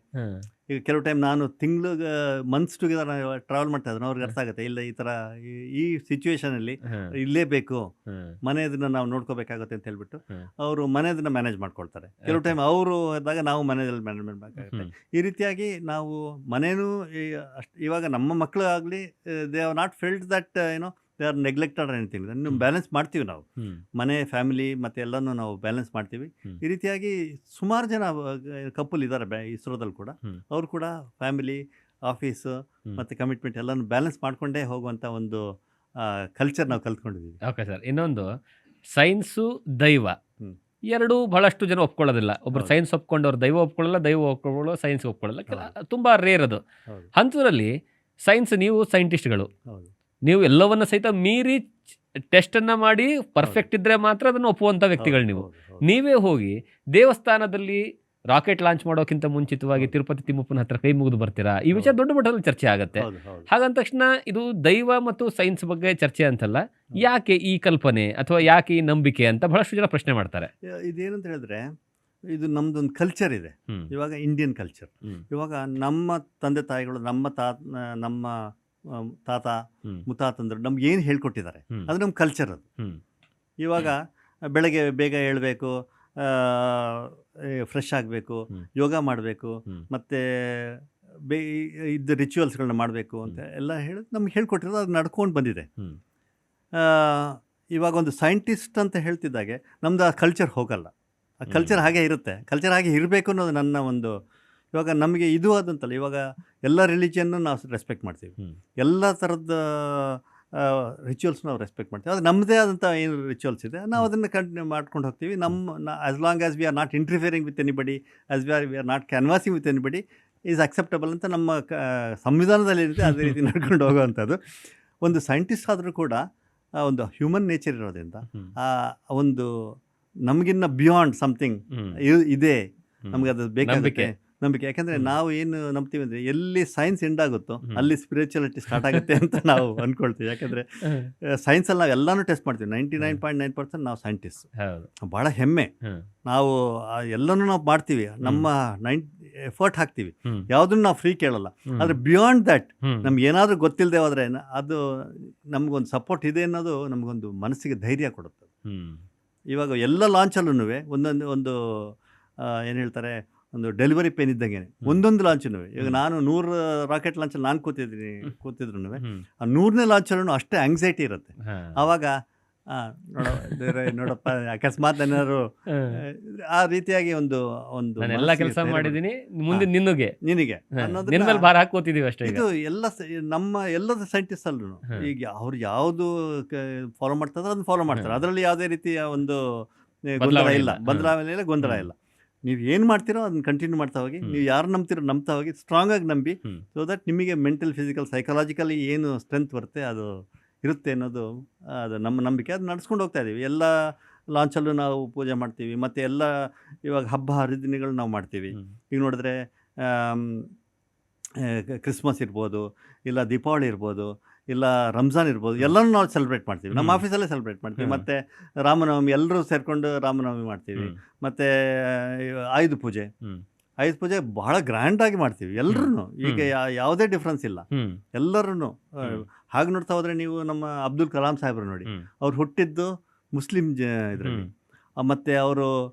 ಈಗ ಕೆಲವು ಟೈಮ್ ನಾನು ಮಂತ್ಸ್ ಟುಗೆದರ್ ಟ್ರಾವೆಲ್ ಮಾಡ್ತಾ ಇದ್ರು, ಅವ್ರಿಗೆ ಅರ್ಥ ಆಗುತ್ತೆ, ಇಲ್ಲ ಈ ಥರ ಈ ಸಿಚುವೇಶನಲ್ಲಿ ಇಲ್ಲೇ ಬೇಕು, ಮನೆಯದನ್ನ ನಾವು ನೋಡ್ಕೋಬೇಕಾಗುತ್ತೆ ಅಂತ ಹೇಳ್ಬಿಟ್ಟು ಅವರು ಮನೆಯದನ್ನ ಮ್ಯಾನೇಜ್ ಮಾಡ್ಕೊಳ್ತಾರೆ. ಕೆಲವು ಟೈಮ್ ಅವರು ಇದ್ದಾಗ ನಾವು ಮನೆಯಲ್ಲಿ ಮ್ಯಾನೇಜ್ಮೆಂಟ್ ಮಾಡಬೇಕಾಗುತ್ತೆ. ಈ ರೀತಿಯಾಗಿ ನಾವು ಮನೇನೂ ಇವಾಗ ನಮ್ಮ ಮಕ್ಕಳು ಆಗಲಿ, they have not felt that they are neglected anything. ನೀವು ಬ್ಯಾಲೆನ್ಸ್ ಮಾಡ್ತೀವಿ ನಾವು, ಮನೆ, ಫ್ಯಾಮಿಲಿ ಮತ್ತು ಎಲ್ಲನೂ ನಾವು ಬ್ಯಾಲೆನ್ಸ್ ಮಾಡ್ತೀವಿ. ಈ ರೀತಿಯಾಗಿ ಸುಮಾರು ಜನ ಕಪಲ್ ಇದ್ದಾರೆ ಇಸ್ರೋದಲ್ಲಿ ಕೂಡ. ಅವರು ಕೂಡ ಫ್ಯಾಮಿಲಿ, ಆಫೀಸು ಮತ್ತು ಕಮಿಟ್ಮೆಂಟ್ ಎಲ್ಲನೂ ಬ್ಯಾಲೆನ್ಸ್ ಮಾಡಿಕೊಂಡೇ ಹೋಗುವಂಥ ಒಂದು ಕಲ್ಚರ್ ನಾವು ಕಲ್ತ್ಕೊಂಡಿದ್ದೀವಿ. Okay sir. ಇನ್ನೊಂದು, ಸೈನ್ಸು ದೈವ ಎರಡೂ ಬಹಳಷ್ಟು ಜನ ಒಪ್ಕೊಳ್ಳೋದಿಲ್ಲ. ಒಬ್ಬರು ಸೈನ್ಸ್ ಒಪ್ಕೊಂಡವ್ರು ದೈವ ಒಪ್ಕೊಳ್ಳಲ್ಲ, ದೈವ ಒಪ್ಕೊಳ್ಳೋ ಸೈನ್ಸ್ ಒಪ್ಕೊಳ್ಳಲ್ಲ. ತುಂಬ ರೇರ್ ಅದು. ಅಂಥದ್ರಲ್ಲಿ ಸೈನ್ಸ್, ನೀವು ಸೈಂಟಿಸ್ಟ್ಗಳು, ನೀವು ಎಲ್ಲವನ್ನ ಸಹಿತ ಮೀರಿ ಟೆಸ್ಟನ್ನು ಮಾಡಿ ಪರ್ಫೆಕ್ಟ್ ಇದ್ದರೆ ಮಾತ್ರ ಅದನ್ನು ಒಪ್ಪುವಂಥ ವ್ಯಕ್ತಿಗಳು ನೀವು. ನೀವೇ ಹೋಗಿ ದೇವಸ್ಥಾನದಲ್ಲಿ ರಾಕೆಟ್ ಲಾಂಚ್ ಮಾಡೋಕ್ಕಿಂತ ಮುಂಚಿತವಾಗಿ ತಿರುಪತಿ ತಿಮ್ಮಪ್ಪನ ಹತ್ರ ಕೈ ಮುಗಿದು ಬರ್ತೀರಾ. ಈ ವಿಚಾರ ದೊಡ್ಡ ಮಟ್ಟದಲ್ಲಿ ಚರ್ಚೆ ಆಗುತ್ತೆ. ಹಾಗಂದ ತಕ್ಷಣ ಇದು ದೈವ ಮತ್ತು ಸೈನ್ಸ್ ಬಗ್ಗೆ ಚರ್ಚೆ ಅಂತಲ್ಲ, ಯಾಕೆ ಈ ಕಲ್ಪನೆ ಅಥವಾ ಯಾಕೆ ಈ ನಂಬಿಕೆ ಅಂತ ಬಹಳಷ್ಟು ಜನ ಪ್ರಶ್ನೆ ಮಾಡ್ತಾರೆ. ಇದೇನಂತ ಹೇಳಿದ್ರೆ, ಇದು ನಮ್ದೊಂದು ಕಲ್ಚರ್ ಇದೆ. ಇವಾಗ ಇಂಡಿಯನ್ ಕಲ್ಚರ್, ಇವಾಗ ನಮ್ಮ ತಂದೆ ತಾಯಿಗಳು, ನಮ್ಮ ತಾತ ಮುತ್ತಾತಂದ್ರು ನಮ್ಗೆ ಏನು ಹೇಳ್ಕೊಟ್ಟಿದ್ದಾರೆ, ಅದು ನಮ್ಮ ಕಲ್ಚರ್. ಅದು ಇವಾಗ ಬೆಳಗ್ಗೆ ಬೇಗ ಏಳಬೇಕು, ಫ್ರೆಶ್ ಆಗಬೇಕು, ಯೋಗ ಮಾಡಬೇಕು, ಮತ್ತು ಇದ್ದ ರಿಚುವಲ್ಸ್ಗಳನ್ನ ಮಾಡಬೇಕು ಅಂತ ಎಲ್ಲ ಹೇಳಿ ನಮ್ಗೆ ಹೇಳ್ಕೊಟ್ಟಿರೋದು, ಅದು ನಡ್ಕೊಂಡು ಬಂದಿದೆ. ಇವಾಗ ಒಂದು ಸೈಂಟಿಸ್ಟ್ ಅಂತ ಹೇಳ್ತಿದ್ದಾಗೆ ನಮ್ದು ಆ ಕಲ್ಚರ್ ಹೋಗಲ್ಲ. ಆ ಕಲ್ಚರ್ ಹಾಗೆ ಇರುತ್ತೆ, ಕಲ್ಚರ್ ಹಾಗೆ ಇರಬೇಕು ಅನ್ನೋದು ನನ್ನ ಒಂದು. ಇವಾಗ ನಮಗೆ ಇದು ಆದಂತಲ್ಲ, ಇವಾಗ ಎಲ್ಲ ರಿಲಿಜಿಯನ್ನು ನಾವು ರೆಸ್ಪೆಕ್ಟ್ ಮಾಡ್ತೀವಿ, ಎಲ್ಲ ಥರದ ರಿಚುವಲ್ಸ್ ನಾವು ರೆಸ್ಪೆಕ್ಟ್ ಮಾಡ್ತೀವಿ. ಅದು ನಮ್ಮದೇ ಆದಂಥ ಏನು ರಿಚುವಲ್ಸ್ ಇದೆ ನಾವು ಅದನ್ನು ಕಂಟಿನ್ಯೂ ಮಾಡ್ಕೊಂಡು ಹೋಗ್ತೀವಿ. As long as we are not interfering with anybody, as we are not canvassing with anybody, is acceptable ಅಂತ ನಮ್ಮ ಸಂವಿಧಾನದಲ್ಲಿ ಇರುತ್ತೆ, ಅದೇ ರೀತಿ ನಡ್ಕೊಂಡು ಹೋಗುವಂಥದ್ದು. ಒಂದು ಸೈಂಟಿಸ್ಟ್ ಆದರೂ ಕೂಡ ಒಂದು ಹ್ಯೂಮನ್ ನೇಚರ್ ಇರೋದ್ರಿಂದ ಹ್ಮ್. ಆ ಒಂದು ನಮಗಿನ್ನ ಬಿಯಾಂಡ್ ಸಮಥಿಂಗ್ ಹ್ಮ್. ಇದೆ, ಹ್ಮ್. ನಮಗೆ ಅದು ನಂಬಿಕೆ. ಬೇಕಾಗುತ್ತೆ ನಂಬಿಕೆ. ಯಾಕಂದರೆ ನಾವು ಏನು ನಂಬ್ತೀವಿ ಅಂದರೆ ಎಲ್ಲಿ ಸೈನ್ಸ್ ಎಂಡ್ ಆಗುತ್ತೋ ಅಲ್ಲಿ ಸ್ಪಿರಿಚುಯಾಲಿಟಿ ಸ್ಟಾರ್ಟ್ ಆಗುತ್ತೆ ಅಂತ ನಾವು ಅಂದ್ಕೊಳ್ತೀವಿ. ಯಾಕಂದರೆ ಸೈನ್ಸಲ್ಲಿ ನಾವು ಎಲ್ಲನೂ ಟೆಸ್ಟ್ ಮಾಡ್ತೀವಿ. 99.9% ನಾವು ಸೈಂಟಿಸ್ಟ್, ಹೌದು. ಭಾಳ ಹೆಮ್ಮೆ. ಹ್ಮ್. ನಾವು ಎಲ್ಲನೂ ನಾವು ಮಾಡ್ತೀವಿ, ನಮ್ಮ ಎಫರ್ಟ್ ಹಾಕ್ತೀವಿ, ಹ್ಮ್. ಯಾವುದನ್ನು ನಾವು ಫ್ರೀ ಕೇಳಲ್ಲ. ಹ್ಮ್. ಆದರೆ ಬಿಯಾಂಡ್ ದ್ಯಾಟ್ ಹ್ಮ್. ನಮ್ಗೆ ಏನಾದರೂ ಗೊತ್ತಿಲ್ಲದೆ ಹೋದರೆ ಅದು ನಮಗೊಂದು ಸಪೋರ್ಟ್ ಇದೆ ಅನ್ನೋದು ನಮಗೊಂದು ಮನಸ್ಸಿಗೆ ಧೈರ್ಯ ಕೊಡುತ್ತೆ. ಹ್ಮ್. ಇವಾಗ ಎಲ್ಲ ಲಾಂಚಲ್ಲೂ ಒಂದು ಏನು ಹೇಳ್ತಾರೆ, ಒಂದು ಡೆಲಿವರಿ ಪೇನ್ ಇದ್ದಂಗೆ ಒಂದೊಂದು ಲಾಂಚೂ. ಈಗ ನಾನು 100 ರಾಕೆಟ್ ಲಾಂಚಲ್ಲಿ ನಾನು ಕೂತಿದ್ರು ಹ್ಮ್. ಆ 100ನೇ ಲಾಂಚಲ್ಲೂ ಅಷ್ಟೇ ಆಂಗ್ಸೈಟಿ ಇರುತ್ತೆ. ಹಾ. ಆವಾಗ ನೋಡಪ್ಪ ಅಕಸ್ಮಾತ್ ಏನಾದ್ರು ಆ ರೀತಿಯಾಗಿ ಒಂದು ಒಂದು ನಾನೆಲ್ಲ ಮನಸ್ಸಿಗೆ ಕೆಲಸ ಧೈರ್ಯ ಮಾಡಿದೀನಿ, ಮುಂದೆ ನಿನ್ನುಗೆ ನಿನಗೆ ನಿನ್ ಮೇಲೆ ಭಾರ ಹಾಕೋತಿದೀವಿ ಅಷ್ಟೇ ಈಗ. ಇದು ಎಲ್ಲ ನಮ್ಮ ಎಲ್ಲದ ಸೈಂಟಿಸ್ಟ್ ಅಲ್ಲೂ ಈಗ ಅವ್ರು ಯಾವುದು ಫಾಲೋ ಮಾಡ್ತಾರೆ ಅದನ್ನು ಫಾಲೋ ಮಾಡ್ತಾರೆ. ಅದರಲ್ಲಿ ಯಾವುದೇ ರೀತಿಯ ಒಂದು ಗೊಂದಲ ಬದಲಾವಣೆ ಇಲ್ಲ, ಇಲ್ಲ. ಬದಲಾವಣೆ ಇಲ್ಲ, ಗೊಂದಲ ಹ್ಮ್. ಇಲ್ಲ. ನೀವು ಏನು ಮಾಡ್ತೀರೋ ಅದನ್ನ ಕಂಟಿನ್ಯೂ ಮಾಡ್ತಾ ಹೋಗಿ, ನೀವು ಯಾರು ನಂಬ್ತಾ ಹೋಗಿ, ಸ್ಟ್ರಾಂಗ್ ಆಗಿ ನಂಬಿ, ಹ್ಮ್. ಸೊ ದಟ್ ನಿಮಗೆ ಮೆಂಟಲ್, ಫಿಸಿಕಲ್, ಸೈಕಲಾಜಿಕಲಿ ಏನು ಸ್ಟ್ರೆಂತ್ ಬರುತ್ತೆ ಅದು ಇರುತ್ತೆ ಅನ್ನೋದು ಅದು ನಮ್ಮ ನಂಬಿಕೆ. ಅದು ನಡ್ಸ್ಕೊಂಡು ಹೋಗ್ತಾ ಇದ್ದೀವಿ. ಎಲ್ಲ ಲಾಂಚಲ್ಲೂ ನಾವು ಪೂಜೆ ಮಾಡ್ತೀವಿ, ಮತ್ತು ಎಲ್ಲ ಇವಾಗ ಹಬ್ಬ ಹರಿದಿನಗಳು ನಾವು ಮಾಡ್ತೀವಿ. ಹ್ಮ್. ಈಗ ನೋಡಿದ್ರೆ ಕ್ರಿಸ್ಮಸ್ ಇರ್ಬೋದು, ಇಲ್ಲ ದೀಪಾವಳಿ ಇರ್ಬೋದು, ಇಲ್ಲ ರಂಜಾನ್ ಇರ್ಬೋದು, ಎಲ್ಲನೂ ನಾವು ಸೆಲೆಬ್ರೇಟ್ ಮಾಡ್ತೀವಿ. ನಮ್ಮ ಹ್ಮ್. ಆಫೀಸಲ್ಲೇ ಸೆಲೆಬ್ರೇಟ್ ಮಾಡ್ತೀವಿ. ಹ್ಮ್. ಮತ್ತು ರಾಮನವಮಿ ಎಲ್ಲರೂ ಸೇರಿಕೊಂಡು ರಾಮನವಮಿ ಮಾಡ್ತೀವಿ. ಹ್ಮ್. ಮತ್ತು ಆಯುಧ ಪೂಜೆ ಹ್ಮ್. ಆಯುಧ ಪೂಜೆ ಬಹಳ ಗ್ರ್ಯಾಂಡಾಗಿ ಮಾಡ್ತೀವಿ ಎಲ್ಲರೂ. ಈಗ ಯಾವುದೇ ಡಿಫ್ರೆನ್ಸ್ ಇಲ್ಲ, ಹ್ಮ್. ಎಲ್ಲರೂ. ಹ್ಮ್. ಹಾಗೆ ನೋಡ್ತಾ ಹೋದರೆ ನೀವು ನಮ್ಮ ಅಬ್ದುಲ್ ಕಲಾಂ ಸಾಹೇಬ್ರು ನೋಡಿ, ಹ್ಮ್. ಅವ್ರು ಹುಟ್ಟಿದ್ದು ಮುಸ್ಲಿಂ ಇದರಲ್ಲಿ, ಹ್ಮ್. ಮತ್ತು ಅವರು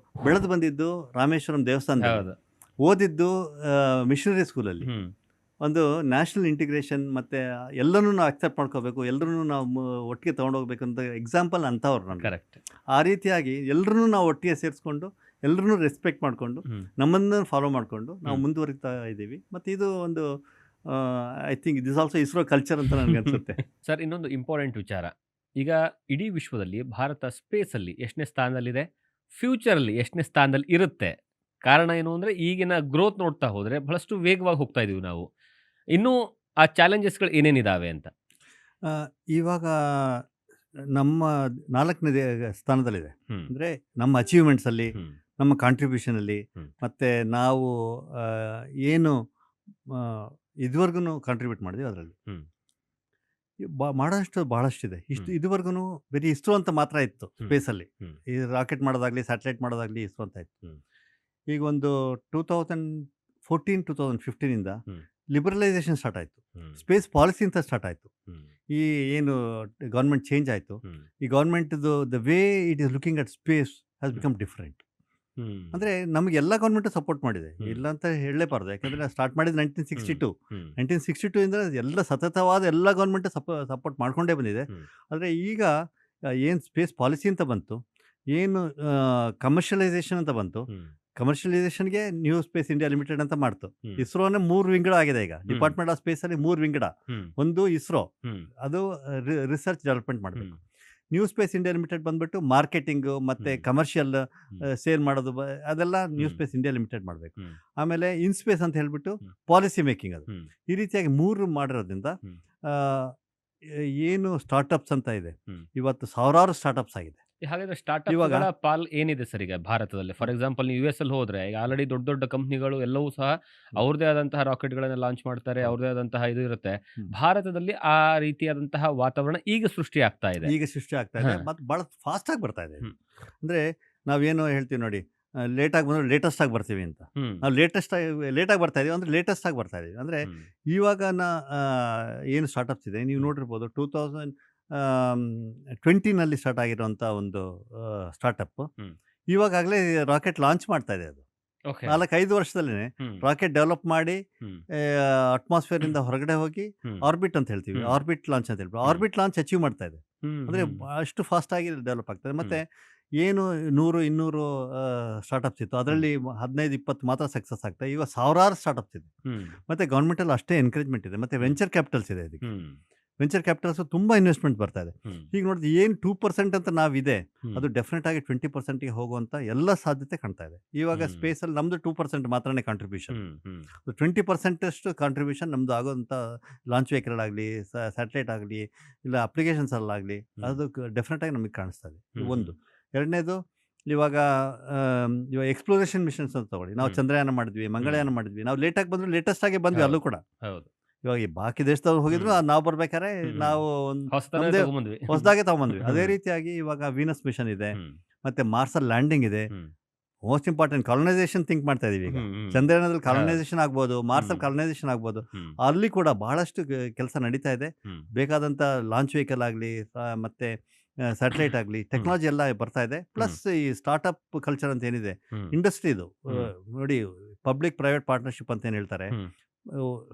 ಬೆಳೆದು ಬಂದಿದ್ದು ರಾಮೇಶ್ವರಂ ದೇವಸ್ಥಾನದಲ್ಲಿ, ಹೌದು. ಓದಿದ್ದು ಮಿಷನರಿ ಸ್ಕೂಲಲ್ಲಿ. ಹ್ಮ್. ಒಂದು ನ್ಯಾಷನಲ್ ಇಂಟಿಗ್ರೇಷನ್, ಮತ್ತು ಎಲ್ಲನೂ ನಾವು ಅಕ್ಸೆಪ್ಟ್ ಮಾಡ್ಕೋಬೇಕು, ಎಲ್ಲರೂ ನಾವು ಒಟ್ಟಿಗೆ ತೊಗೊಂಡೋಗ್ಬೇಕು ಅಂತ ಎಕ್ಸಾಂಪಲ್ ಅಂಥವ್ರು ನನಗೆ. ಕರೆಕ್ಟ್. ಆ ರೀತಿಯಾಗಿ ಎಲ್ಲರೂ ನಾವು ಒಟ್ಟಿಗೆ ಸೇರಿಸ್ಕೊಂಡು, ಎಲ್ಲರೂ ರೆಸ್ಪೆಕ್ಟ್ ಮಾಡಿಕೊಂಡು, ಹ್ಮ್. ನಮ್ಮನ್ನು ಫಾಲೋ ಮಾಡಿಕೊಂಡು ನಾವು ಹ್ಮ್. ಮುಂದುವರಿತಾ ಇದ್ದೀವಿ. ಮತ್ತು ಇದು ಒಂದು I think this also ISRO culture ಅಂತ ನನಗೆ ಅನಿಸುತ್ತೆ. ಸರ್, ಇನ್ನೊಂದು ಇಂಪಾರ್ಟೆಂಟ್ ವಿಚಾರ. ಈಗ ಇಡೀ ವಿಶ್ವದಲ್ಲಿ ಭಾರತ ಸ್ಪೇಸಲ್ಲಿ ಎಷ್ಟನೇ ಸ್ಥಾನದಲ್ಲಿದೆ, ಫ್ಯೂಚರಲ್ಲಿ ಎಷ್ಟನೇ ಸ್ಥಾನದಲ್ಲಿ ಇರುತ್ತೆ? ಕಾರಣ ಏನು ಅಂದರೆ, ಈಗಿನ ಗ್ರೋತ್ ನೋಡ್ತಾ ಹೋದರೆ ಬಹಳಷ್ಟು ವೇಗವಾಗಿ ಹೋಗ್ತಾ ಇದ್ದೀವಿ ನಾವು. ಇನ್ನೂ ಆ ಚಾಲೆಂಜಸ್ಗಳು ಏನೇನಿದಾವೆ ಅಂತ? ಇವಾಗ ನಮ್ಮ 4ನೇ ಸ್ಥಾನದಲ್ಲಿದೆ. ಹ್ಮ್. ಅಂದರೆ ನಮ್ಮ ಅಚೀವ್ಮೆಂಟ್ಸಲ್ಲಿ, ಹ್ಮ್. ನಮ್ಮ ಕಾಂಟ್ರಿಬ್ಯೂಷನಲ್ಲಿ, ಹ್ಮ್. ಮತ್ತು ನಾವು ಏನು ಇದುವರೆಗೂ ಕಾಂಟ್ರಿಬ್ಯೂಟ್ ಮಾಡಿದ್ವಿ ಅದರಲ್ಲಿ ಹ್ಮ್. ಮಾಡೋಷ್ಟು ಭಾಳಷ್ಟಿದೆ. ಇದುವರೆಗೂ ಬರೀ ಇಸ್ರೋ ಅಂತ ಮಾತ್ರ ಇತ್ತು ಸ್ಪೇಸಲ್ಲಿ. ಹ್ಮ್. ಈ ರಾಕೆಟ್ ಮಾಡೋದಾಗಲಿ, ಸ್ಯಾಟಲೈಟ್ ಮಾಡೋದಾಗಲಿ ಇಸ್ರೋ ಅಂತ ಇತ್ತು. ಹ್ಮ್. ಈಗ ಒಂದು 2014-2015ಇಂದ ಹ್ಮ್. ಲಿಬರಲೈಸೇಷನ್ ಸ್ಟಾರ್ಟ್ ಆಯಿತು. ಹ್ಮ್. ಸ್ಪೇಸ್ ಪಾಲಿಸಿ ಅಂತ ಸ್ಟಾರ್ಟ್ ಆಯಿತು. ಹ್ಮ್. ಈ ಏನು ಗೌರ್ಮೆಂಟ್ ಚೇಂಜ್ ಆಯಿತು, ಹ್ಮ್. ಈ ಗೌರ್ಮೆಂಟ್ದು the way it is looking at space has become different. Hmm. ಅಂದರೆ ನಮಗೆ ಎಲ್ಲ ಗೌರ್ಮೆಂಟು ಸಪೋರ್ಟ್ ಮಾಡಿದೆ, ಹ್ಮ್. ಇಲ್ಲ ಅಂತ ಹೇಳಲೇಬಾರ್ದು. ಯಾಕೆಂದರೆ ಸ್ಟಾರ್ಟ್ ಮಾಡಿದ್ದು 1962. ಹ್ಮ್. 1962 ಇಂದ ಎಲ್ಲ ಸತತವಾದ ಎಲ್ಲ ಗೌರ್ಮೆಂಟು ಸಪೋರ್ಟ್ ಮಾಡ್ಕೊಂಡೇ ಬಂದಿದೆ. ಹ್ಮ್. ಆದರೆ ಈಗ ಏನು ಸ್ಪೇಸ್ ಪಾಲಿಸಿ ಅಂತ ಬಂತು, ಏನು ಕಮರ್ಷಿಯಲೈಸೇಷನ್ ಅಂತ ಬಂತು, ಹ್ಮ್. ಕಮರ್ಷಿಯಲೈಸೇಷನ್ಗೆ ನ್ಯೂ ಸ್ಪೇಸ್ ಇಂಡಿಯಾ ಲಿಮಿಟೆಡ್ ಅಂತ ಮಾಡ್ತು. ಹ್ಮ್. ಇಸ್ರೋನೇ 3 ವಿಂಗಡ ಆಗಿದೆ ಈಗ. ಡಿಪಾರ್ಟ್ಮೆಂಟ್ ಆಫ್ ಸ್ಪೇಸಲ್ಲಿ 3 ವಿಂಗಡ. ಹ್ಮ್. ಒಂದು ಇಸ್ರೋ, ಹ್ಮ್. ಅದು ರಿಸರ್ಚ್ ಡೆವಲಪ್ಮೆಂಟ್ ಮಾಡಬೇಕು. Hmm. New space India limited ಬಂದ್ಬಿಟ್ಟು ಮಾರ್ಕೆಟಿಂಗು ಮತ್ತು ಹ್ಮ್. ಕಮರ್ಷಿಯಲ್ ಸೇಲ್ ಮಾಡೋದು, ಅದೆಲ್ಲ new hmm. Space India limited ಮಾಡಬೇಕು. ಹ್ಮ್. ಆಮೇಲೆ ಇನ್ಸ್ಪೇಸ್ ಅಂತ ಹೇಳ್ಬಿಟ್ಟು ಹ್ಮ್. ಪಾಲಿಸಿ ಮೇಕಿಂಗ್ ಅದು. ಹ್ಮ್. ಈ ರೀತಿಯಾಗಿ 3 ಮಾಡಿರೋದ್ರಿಂದ ಹ್ಮ್. ಆ, ಏನು ಸ್ಟಾರ್ಟಪ್ಸ್ ಅಂತ ಇದೆ, ಹ್ಮ್. ಇವತ್ತು ಸಾವಿರಾರು ಸ್ಟಾರ್ಟಪ್ಸ್ ಆಗಿದೆ. ಹಾಗಾದ್ರೆ ಇವಾಗ ಸ್ಟಾರ್ಟ್ಅಪ್ಗಳ ಪಾಲ್ ಏನಿದೆ ಸರ್ ಈಗ ಭಾರತದಲ್ಲಿ? ಫಾರ್ ಎಕ್ಸಾಂಪಲ್, ನೀವು US ಅಲ್ಲಿ ಹೋದ್ರೆ ಈಗ ಆಲ್ರೆಡಿ ದೊಡ್ಡ ದೊಡ್ಡ ಕಂಪ್ನಿಗಳು ಎಲ್ಲವೂ ಸಹ ಅವ್ರದೇ ಆದಂತಹ ರಾಕೆಟ್ಗಳನ್ನ ಲಾಂಚ್ ಮಾಡ್ತಾರೆ, ಹೌದು. ಅವ್ರದೇ ಆದಂತಹ ಇದು ಇರುತ್ತೆ. ಹ್ಮ್. ಭಾರತದಲ್ಲಿ ಆ ರೀತಿಯಾದಂತಹ ವಾತಾವರಣ ಈಗ ಸೃಷ್ಟಿ ಆಗ್ತಾ ಇದೆ. ಈಗ ಸೃಷ್ಟಿ ಆಗ್ತಾ ಇದೆ, ಹಾ. ಮತ್ತು ಭಾಳ ಫಾಸ್ಟಾಗಿ ಬರ್ತಾ ಇದೆ. ಹ್ಮ್. ಅಂದರೆ ನಾವೇನು ಹೇಳ್ತೀವಿ ನೋಡಿ, ಲೇಟಾಗಿ ಬಂದರೆ ಲೇಟೆಸ್ಟಾಗಿ ಬರ್ತೀವಿ ಅಂತ. ಹ್ಮ್. ನಾವು ಲೇಟಾಗಿ ಬರ್ತಾ ಇದೀವಿ ಅಂದರೆ ಲೇಟೆಸ್ಟಾಗಿ ಬರ್ತಾ ಇದೀವಿ. ಅಂದರೆ ಹ್ಮ್. ಇವಾಗ ಏನು ಸ್ಟಾರ್ಟಪ್ಸ್ ಇದೆ, ನೀವು ನೋಡಿರ್ಬೋದು 2020ನಲ್ಲಿ ಸ್ಟಾರ್ಟ್ ಆಗಿರುವಂಥ ಒಂದು ಸ್ಟಾರ್ಟಪ್ ಹ್ಮ್. ಇವಾಗಲೇ ರಾಕೆಟ್ ಲಾಂಚ್ ಮಾಡ್ತಾ ಇದೆ. ಅದು ಓಕೆ. 4-5 ವರ್ಷದಲ್ಲೇ ಹ್ಮ್. ರಾಕೆಟ್ ಡೆವಲಪ್ ಮಾಡಿ ಹ್ಮ್. ಅಟ್ಮಾಸ್ಫಿಯರಿಂದ ಹೊರಗಡೆ ಹೋಗಿ ಹ್ಮ್. ಆರ್ಬಿಟ್ ಅಂತ ಹೇಳ್ತೀವಿ, ಹ್ಮ್. ಆರ್ಬಿಟ್ ಲಾಂಚ್ ಅಂತ ಹೇಳ್ಬೋದು, ಹ್ಮ್. ಆರ್ಬಿಟ್ ಲಾಂಚ್ ಅಚೀವ್ ಮಾಡ್ತಾ ಇದೆ. ಹ್ಮ್. ಅಂದರೆ ಹ್ಮ್. ಅಷ್ಟು ಫಾಸ್ಟಾಗಿ ಡೆವಲಪ್ ಆಗ್ತದೆ. ಮತ್ತು ಏನು 100-200 ಸ್ಟಾರ್ಟಪ್ಸ್ ಇತ್ತು, ಅದರಲ್ಲಿ 15-20 ಮಾತ್ರ ಸಕ್ಸಸ್ ಆಗ್ತದೆ. ಈಗ ಸಾವಿರಾರು ಸ್ಟಾರ್ಟಪ್ಸ್ ಇದೆ. ಹ್ಮ್. ಮತ್ತು ಗೌರ್ಮೆಂಟಲ್ಲಿ ಅಷ್ಟೇ ಎನ್ಕರೇಜ್ಮೆಂಟ್ ಇದೆ, ಮತ್ತು ವೆಂಚರ್ ಕ್ಯಾಪಿಟಲ್ಸ್ ಇದೆ. ಇದಕ್ಕೆ ಹ್ಮ್. ವೆಂಚರ್ ಕ್ಯಾಪಿಟಲ್ಸ್ ತುಂಬ ಇನ್ವೆಸ್ಟ್ಮೆಂಟ್ ಬರ್ತಾ ಇದೆ. ಈಗ ನೋಡಿದ್ರೆ ಏನು 2% ಅಂತ ನಾವಿದೆ, ಅದು ಡೆಫಿನೆಟ್ ಆಗಿ 20%ಗೆ ಹೋಗುವಂಥ ಎಲ್ಲ ಸಾಧ್ಯತೆ ಕಾಣ್ತಾ ಇದೆ. ಇವಾಗ ಸ್ಪೇಸಲ್ಲಿ ನಮ್ಮದು 2% ಮಾತ್ರನೇ ಕಾಂಟ್ರಿಬ್ಯೂಷನ್. 20% ಅಷ್ಟು ಕಾಂಟ್ರಿಬ್ಯೂಷನ್ ನಮ್ಮದು ಆಗೋಂಥ ಲಾಂಚ್ ವೆಹಿಕಲ್ ಆಗಲಿ, ಸ್ಯಾಟಲೈಟ್ ಆಗಲಿ, ಇಲ್ಲ ಅಪ್ಲಿಕೇಶನ್ಸಲ್ಲಾಗಲಿ, ಅದು ಡೆಫಿನೆಟ್ ಆಗಿ ನಮಗೆ ಕಾಣಿಸ್ತಾ ಇದೆ. ಒಂದು. ಎರಡನೇದು, ಇವಾಗ ಎಕ್ಸ್ಪ್ಲೋರೇಷನ್ ಮಿಷನ್ಸ್ ಅಂತ ತಗೊಳ್ಳಿ. ನಾವು ಚಂದ್ರಯಾನ ಮಾಡಿದ್ವಿ, ಮಂಗಳಯಾನ ಮಾಡಿದ್ವಿ. ನಾವು ಲೇಟಾಗಿ ಬಂದರೂ ಲೇಟೆಸ್ಟ್ ಆಗಿ ಬಂದ್ವಿ ಅಲ್ಲೂ ಕೂಡ. ಹೌದು. ಇವಾಗ ಈ ಬಾಕಿ ದೇಶದವ್ರು ಹೋಗಿದ್ರು ನಾವು ಬರ್ಬೇಕಾದ್ರೆ ನಾವು ಹೊಸದಾಗೆ ತಗೊಂಬಂದ್ವಿ. ಅದೇ ರೀತಿಯಾಗಿ ಇವಾಗ ವೀನಸ್ ಮಿಷನ್ ಇದೆ, ಮತ್ತೆ ಮಾರ್ಸಲ್ ಲ್ಯಾಂಡಿಂಗ್ ಇದೆ. ಮೋಸ್ಟ್ ಇಂಪಾರ್ಟೆಂಟ್ ಕಾಲನೈಸೇಷನ್ ಥಿಂಕ್ ಮಾಡ್ತಾ ಇದೀವಿ ಈಗ. ಚಂದ್ರಯಾನದಲ್ಲಿ ಕಾಲನೈಸೇಷನ್ ಆಗ್ಬೋದು, ಮಾರ್ಸಲ್ ಕಾಲನೈಸೇಷನ್ ಆಗ್ಬೋದು. ಅಲ್ಲಿ ಕೂಡ ಬಹಳಷ್ಟು ಕೆಲಸ ನಡೀತಾ ಇದೆ. ಬೇಕಾದಂಥ ಲಾಂಚ್ ವೆಹಿಕಲ್ ಆಗಲಿ, ಮತ್ತೆ ಸ್ಯಾಟಲೈಟ್ ಆಗಲಿ, ಟೆಕ್ನಾಲಜಿ ಎಲ್ಲ ಬರ್ತಾ ಇದೆ. ಪ್ಲಸ್ ಈ ಸ್ಟಾರ್ಟ್ಅಪ್ ಕಲ್ಚರ್ ಅಂತ ಏನಿದೆ, ಇಂಡಸ್ಟ್ರಿ ಇದು ನೋಡಿ, ಪಬ್ಲಿಕ್ ಪ್ರೈವೇಟ್ ಪಾರ್ಟ್ನರ್ಶಿಪ್ ಅಂತ ಏನು ಹೇಳ್ತಾರೆ,